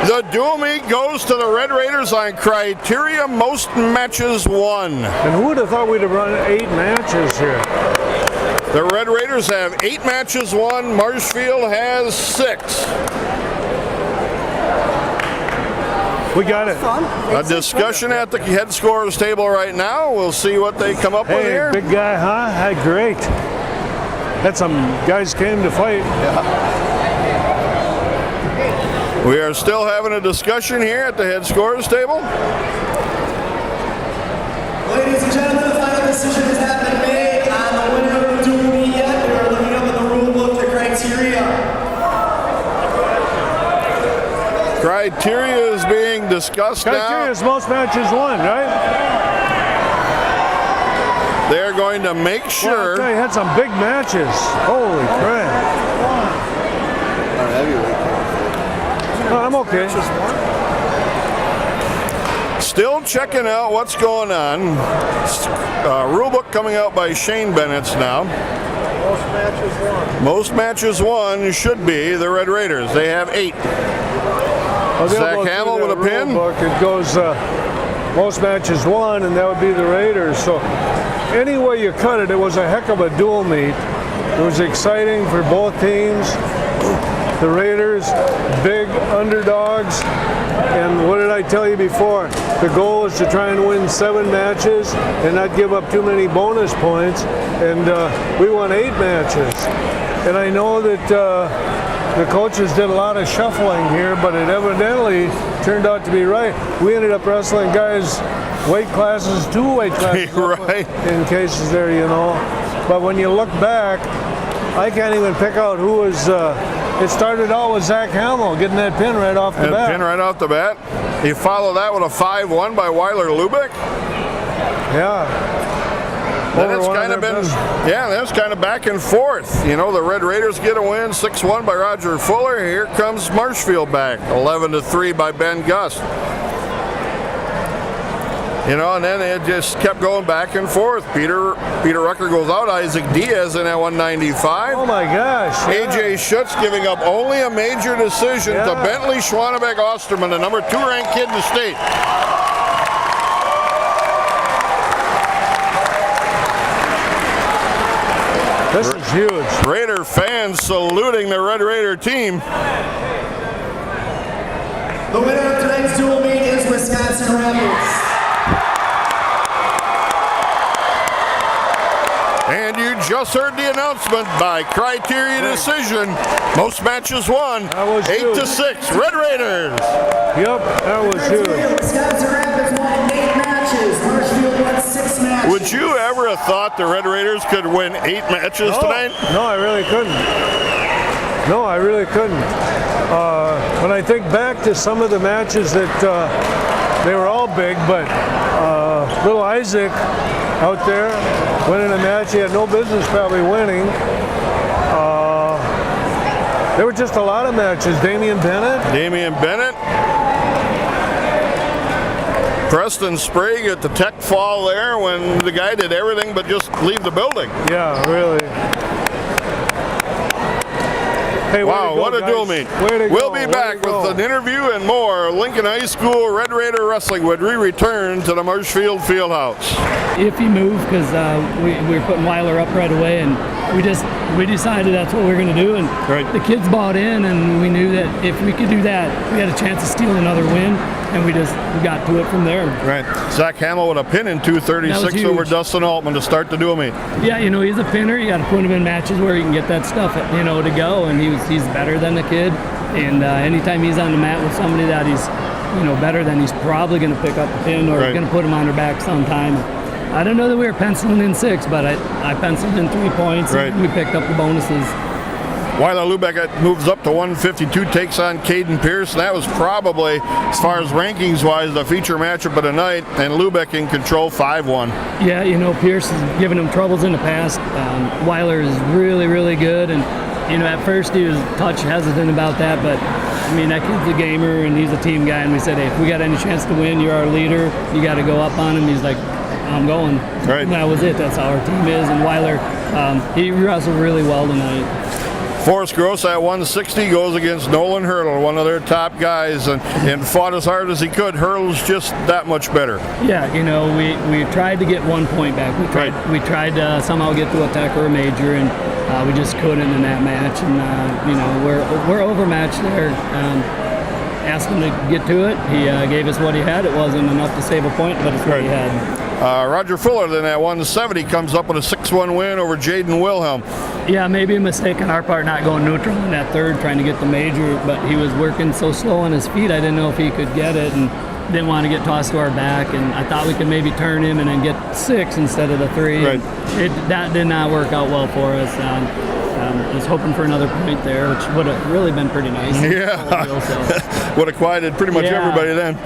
The dual meet goes to the Red Raiders on criteria most matches won. And who would have thought we'd have run 8 matches here? The Red Raiders have 8 matches won. Marshfield has 6. We got it. A discussion at the head scorers table right now. We'll see what they come up with Hey, here. big guy, huh? Hey, great. Had some guys came to fight. We are still having a discussion here at the head scorers table. Ladies and gentlemen, the final decision has not been made on the winner of the dual meet yet. We are looking up in the rule book the criteria. Criteria is being discussed Criteria now. is most matches won, right? They're going to make Well, sure. I tell you, had some big matches. Holy crap. No, I'm okay. Still checking out what's going on. Rulebook coming out by Shane Bennett's now. Most matches won. Most matches won should be the Red Raiders. They have 8. Well, they'll Zach go through Hamill the with a pin. rule book. It goes most matches won, and that would be the Raiders. So any way you cut it, it was a heck of a dual meet. It was exciting for both teams. The Raiders, big underdogs. And what did I tell you before? The goal is to try and win 7 matches and not give up too many bonus points. And we won 8 matches. And I know that the coaches did a lot of shuffling here, but it evidently turned out to be right. We ended up wrestling guys weight classes, 2 weight classes up Right. in cases there, you know. But when you look back, I can't even pick out who was. It started out with Zach Hamill getting that pin right off the bat. Pin right off the bat. You follow that with a 5-1 by Weiler Lubick. Yeah. Then Over it's one of kind of their been, best. yeah, that's kind of back and forth. You know, the Red Raiders get a win, 6-1 by Roger Fuller. Here comes Marshfield back, 11-3 by Ben Gust. You know, and then it just kept going back and forth. Peter Rucker goes out. Isaac Diaz in at 195. Oh my gosh. Yeah. AJ Schutz giving up only a major decision to Yeah. Bentley Schwanebeck Osterman, the number 2 ranked kid in the state. This is huge. Raider fans saluting the Red Raider team. The winner of tonight's dual meet is Wisconsin Rapids. And you just heard the announcement by criteria decision. Most matches won. That was 8-6. Red Raiders. Yep, that was huge. Wisconsin Rapids won 8 matches. Marshfield won 6 matches. Would you ever have thought the Red Raiders could win 8 matches tonight? No, I really couldn't. No, I really couldn't. When I think back to some of the matches that they were all big, but little Isaac out there winning a match he had no business probably winning. There were just a lot of matches. Damian Bennett. Preston Sprague at the tech fall there when the guy did everything but just leave the building. Yeah, really. Hey, wow, what a dual meet. We'll be back with an interview and more. Lincoln High School Red Raider Wrestling would return to the Marshfield Fieldhouse. Iffy move because we were putting Weiler up right away, and we decided that's what we were going to do, and the kids bought in, and we knew that if we could do that, we had a chance of stealing another win, and we got to it from there. Right. Zach Hamill with a pin in 236 over Dustin Altman to start the dual meet. Yeah, he's a pinner. You got to put him in matches where he can get that stuff, to go, and he's better than the kid, and anytime he's on the mat with somebody that he's, better than, he's probably going to pick up the pin or going to put him on their back sometime. I don't know that we were penciling in 6, but I penciled in 3 points, and we picked up the bonuses. Weiler Lubeck moves up to 152, takes on Caden Pierce. That was probably, as far as rankings-wise, the feature matchup of the night, and Lubeck in control 5-1. Yeah, Pierce has given him troubles in the past. Weiler is really, really good, and at first he was touch hesitant about that, but that kid's a gamer and he's a team guy, and we said, hey, if we got any chance to win, you're our leader, you got to go up on him. He's like, I'm going. Right. And that was it. That's how our team is. And Weiler, he wrestled really well tonight. Forrest Gross at 160 goes against Nolan Hurdle, one of their top guys, and fought as hard as he could. Hurdle's just that much better. Yeah, we tried to get 1 point back. We tried to somehow get to a tech or a major, and we just couldn't in that match. And we're overmatched there. Asked him to get to it. He gave us what he had. It wasn't enough to save a point, but it's what he had. Roger Fuller then at 170 comes up with a 6-1 win over Jaden Wilhelm. Yeah, maybe a mistake on our part not going neutral in that third, trying to get the major, but he was working so slow on his feet, I didn't know if he could get it, and didn't want to get tossed to our back, and I thought we could maybe turn him and then get 6 instead of the 3. Right. That did not work out well for us. I was hoping for another point there, which would have really been pretty nice. Yeah, would have quieted pretty much everybody then.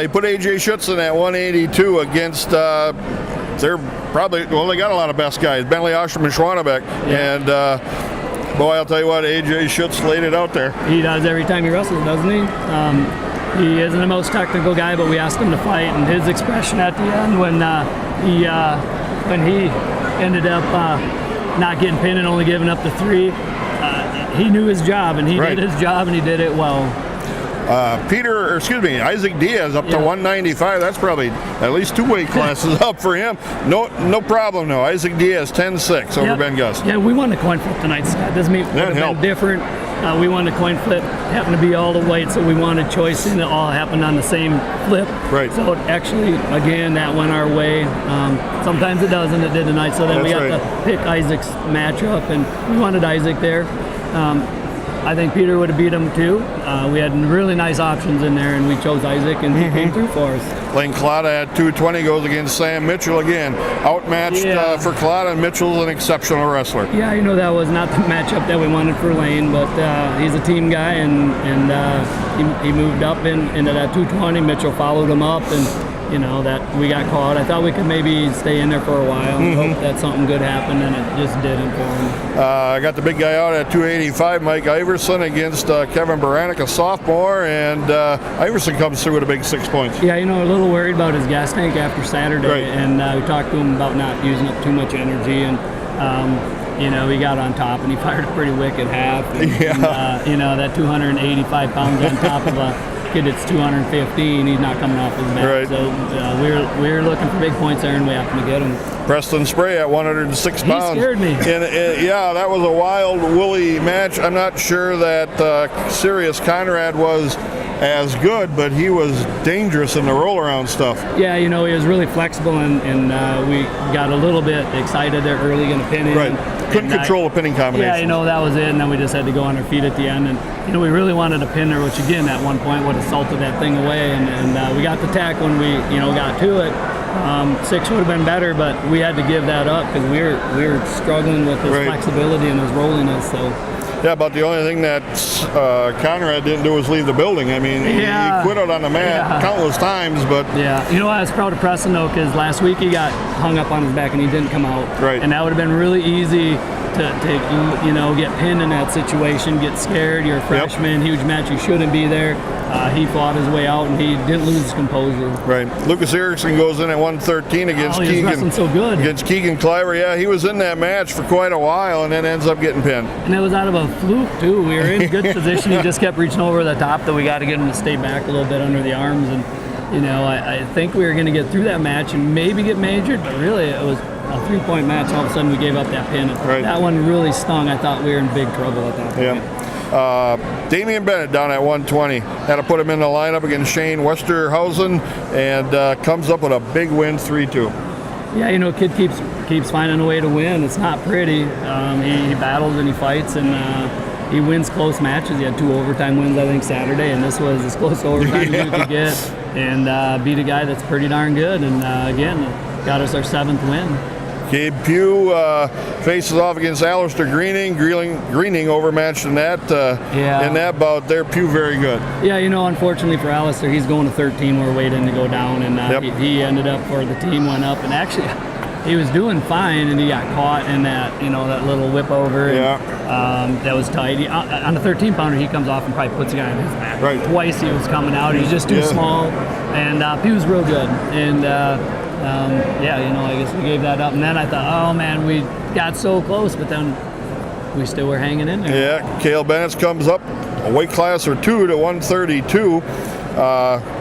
He put A.J. Schutzen at 182 against, they're probably, they got a lot of best guys, Bentley Oshram and Schwanebeck. Yeah. And boy, I'll tell you what, A.J. Schutz laid it out there. He does every time he wrestles, doesn't he? He isn't the most technical guy, but we asked him to fight, and his expression at the end when he ended up not getting pinned and only giving up the 3, he knew his job, and he did his job, and he did it well. Isaac Diaz up to 195. That's probably at least 2 weight classes up for him. No problem, no. Isaac Diaz 10-6 over Ben Gus. Yeah, we won the coin flip tonight, Scott. Doesn't mean it would have been different. We won the coin flip. Happened to be all the weights that we wanted choice in. It all happened on the same flip. Right. So actually, again, that went our way. Sometimes it doesn't. It did tonight. So then we got to pick Isaac's matchup, and we wanted Isaac there. I think Peter would have beat him too. We had really nice options in there, and we chose Isaac, and he came through for us. Lane Clada at 220 goes against Sam Mitchell again. Outmatched for Clada, and Mitchell's an exceptional wrestler. Yeah, that was not the matchup that we wanted for Lane, but he's a team guy, and he moved up into that 220. Mitchell followed him up, and that we got caught. I thought we could maybe stay in there for a while and hope that something good happened, and it just didn't for him. I got the big guy out at 285, Mike Iverson against Kevin Baranek, a sophomore, and Iverson comes through with a big 6 points. Yeah, a little worried about his gas tank after Saturday, and we talked to him about not using up too much energy, and he got on top, and he fired a pretty wicked half. And, that 285 pounds on top of a kid that's 215, he's not coming off his back. Right. So we're looking for big points there, and we happened to get them. Preston Spray at 106 pounds. He scared me. Yeah, that was a wild, woolly match. I'm not sure that Sirius Conrad was as good, but he was dangerous in the roll-around stuff. Yeah, he was really flexible, and we got a little bit excited there early in the pinning. Right. Couldn't control the pinning combination. Yeah, that was it, and then we just had to go on our feet at the end, and we really wanted a pin there, which again at one point would have salted that thing away, and we got the tack when we got to it. 6 would have been better, but we had to give that up because we were struggling with his Right. flexibility and his rolliness. So Yeah, but the only thing that Conrad didn't do was leave the building. I mean, Yeah. he quit out on the mat Yeah. countless times, but yeah, you know, I was proud of Preston though because last week he got hung up on his back and he didn't come out. Right. And that would have been really easy to get pinned in that situation, get scared. You're a freshman, huge match, you shouldn't be there. He fought his way out and he didn't lose his composure. right. Lucas Erickson goes in at 113 against Oh, he was Keegan. wrestling so good. Against Keegan Cliver. Yeah, he was in that match for quite a while and then ends up getting pinned. And it was out of a fluke too. We were in good position. He just kept reaching over the top that we got to get him to stay back a little bit under the arms. And I think we were going to get through that match and maybe get majored, but really it was a 3-point match. All of a sudden we gave up that pin. Right. That one really stung. I thought we were in big trouble at that point. Yeah. Damian Bennett down at 120. Had to put him in the lineup against Shane Westerhausen and comes up with a big win, 3-2. Yeah, kid keeps finding a way to win. It's not pretty. He battles and he fights and he wins close matches. He had 2 overtime wins, I think, Saturday, and this was as close to overtime as you could get. And beat a guy that's pretty darn good. And again, got us our 7th win. Gabe Pugh faces off against Alistair Greening. Greening overmatched in that in that bout there. Pugh very good. Yeah, unfortunately for Alistair, he's going to 13. We're waiting to go down, and he ended up where the team went up. And actually, he was doing fine, and he got caught in that that little whip over. And, that was tight. On the 13-pounder, he comes off and probably puts a guy on his back. Right. Twice he was coming out. He's just too small, and Pugh's real good. And I guess we gave that up. And then I thought, oh man, we got so close, but then we still were hanging in there. Yeah, Cale Bennett comes up a weight class or 2 to 132.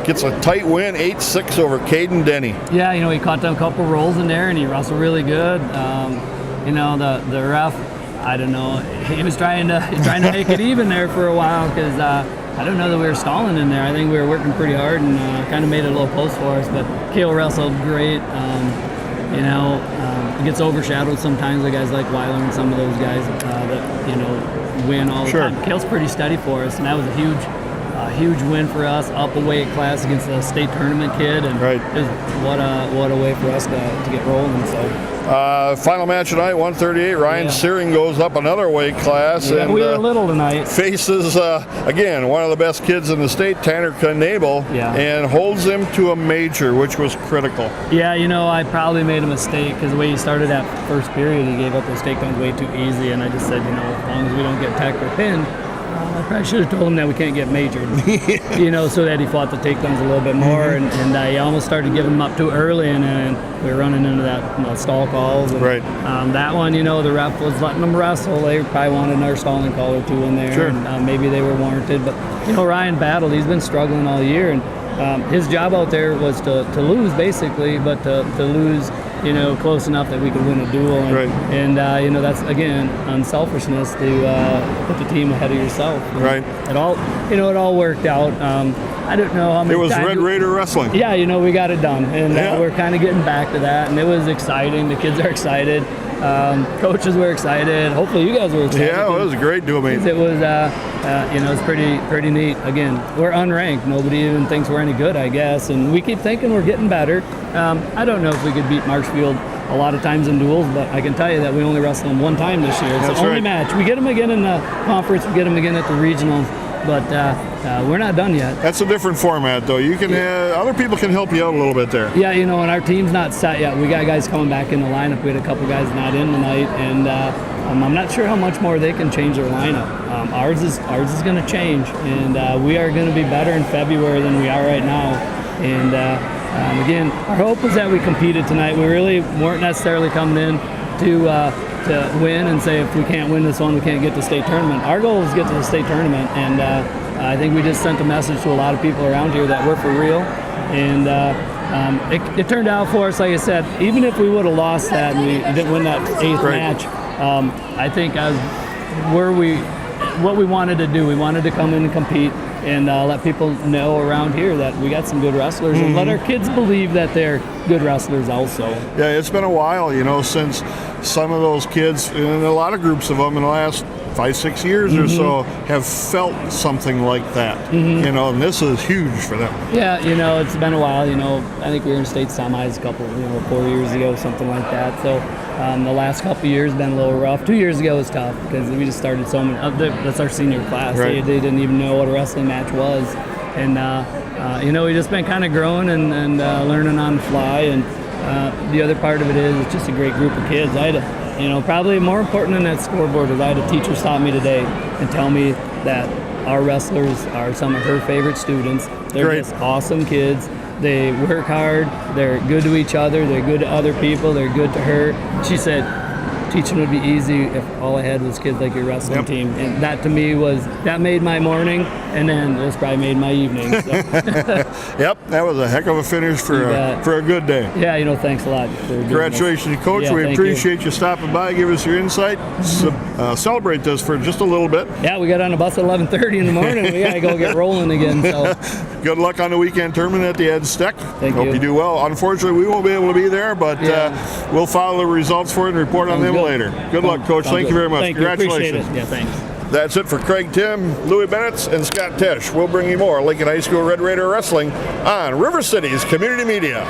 Gets a tight win, 8-6 over Caden Denny. Yeah, he caught them a couple rolls in there, and he wrestled really good. The ref, I don't know, he was trying to make it even there for a while because I don't know that we were stalling in there. I think we were working pretty hard and kind of made it a little close for us. But Cale wrestled great. It gets overshadowed sometimes by guys like Weiler and some of those guys that win all the time. Cale's pretty steady for us, and that was a huge win for us. Up a weight class against a state tournament kid, and it was, what a way for us to get rolling. So. Final match tonight, 138. Ryan Searing goes up another weight class. Yeah, and we were little tonight. Faces, again, one of the best kids in the state, Tanner Knabel, Yeah. and holds him to a major, which was critical. Yeah, I probably made a mistake because the way he started that first period, he gave up those takedowns way too easy, and I just said, as long as we don't get tacked or pinned, I probably should have told him that we can't get majored, so that he fought the takedowns a little bit more, and he almost started giving them up too early, and then we were running into that stall calls. And, that one, the ref was letting them wrestle. They probably wanted another stalling call or 2 in there. Sure. And, maybe they were warranted, but Ryan battled. He's been struggling all year, and his job out there was to lose basically, but to lose. Close enough that we could win a duel, and that's again unselfishness to put the team ahead of yourself. And it all worked out. I don't know how many. It was times Red Raider wrestling. Yeah, we got it done, and we're kind of getting back to that, and it was exciting. The kids are excited. Coaches were excited. Hopefully, you guys were excited. Yeah, it was a great duel, mate. It was, it's pretty neat. Again, we're unranked. Nobody even thinks we're any good, I guess, and we keep thinking we're getting better. I don't know if we could beat Marshfield a lot of times in duels, but I can tell you that we only wrestled them 1 time this year. It's the only match. We get them again in the conference. We get them again at the regionals, but we're not done yet. That's a different format, though. You can other people can help you out a little bit there. Yeah, and our team's not set yet. We got guys coming back in the lineup. We had a couple guys not in tonight, and I'm not sure how much more they can change their lineup. Ours is going to change, and we are going to be better in February than we are right now. And again, our hope was that we competed tonight. We really weren't necessarily coming in to win and say if we can't win this one, we can't get to state tournament. Our goal is to get to the state tournament, and I think we just sent a message to a lot of people around here that we're for real. And it turned out for us, like I said, even if we would have lost that and we didn't win that 8th match, I think what we wanted to do. We wanted to come in and compete. and let people know around here that we got some good wrestlers, and let our kids believe that they're good wrestlers also. Yeah, it's been a while, you know, since some of those kids, and a lot of groups of them in the last 5-6 years or so, have felt something like that. You know, and this is huge for them. Yeah, you know, it's been a while. You know, I think we were in state semis a couple, 4 years ago, something like that. So the last couple of years been a little rough. 2 years ago was tough because we just started so many. That's our senior class. Right. They didn't even know what a wrestling match was, and you know, we just been kind of growing and learning on the fly. And the other part of it is it's just a great group of kids. I had you know, probably more important than that scoreboard is I had a teacher stop me today and tell me that our wrestlers are some of her favorite students. They're Great. just awesome kids. They work hard. They're good to each other. They're good to other people. They're good to her. She said, teaching would be easy if all I had was kids like your wrestling team. And that to me that made my morning, and then this probably made my evening. So. Yep, that was a heck of a finish for a good day. Yeah, you know, thanks a lot for doing Congratulations, this. Coach. Yeah, We thank appreciate you stopping by, give us your insight, celebrate this for just a little bit. Yeah, we got on the bus at 11:30 in the morning. We got to go get rolling again. So. Good luck on the weekend tournament at the Ed Steck. Thank Hope you. you do well. Unfortunately, we won't be able to be there, but we'll follow the results for it and report on them later. Good luck, Coach. Thank you very much. Thank you. Congratulations. Appreciate it. Yeah, thanks. That's it for Craig Tim, Louis Bennett, and Scott Tesh. We'll bring you more Lincoln High School Red Raider Wrestling on River City's Community Media.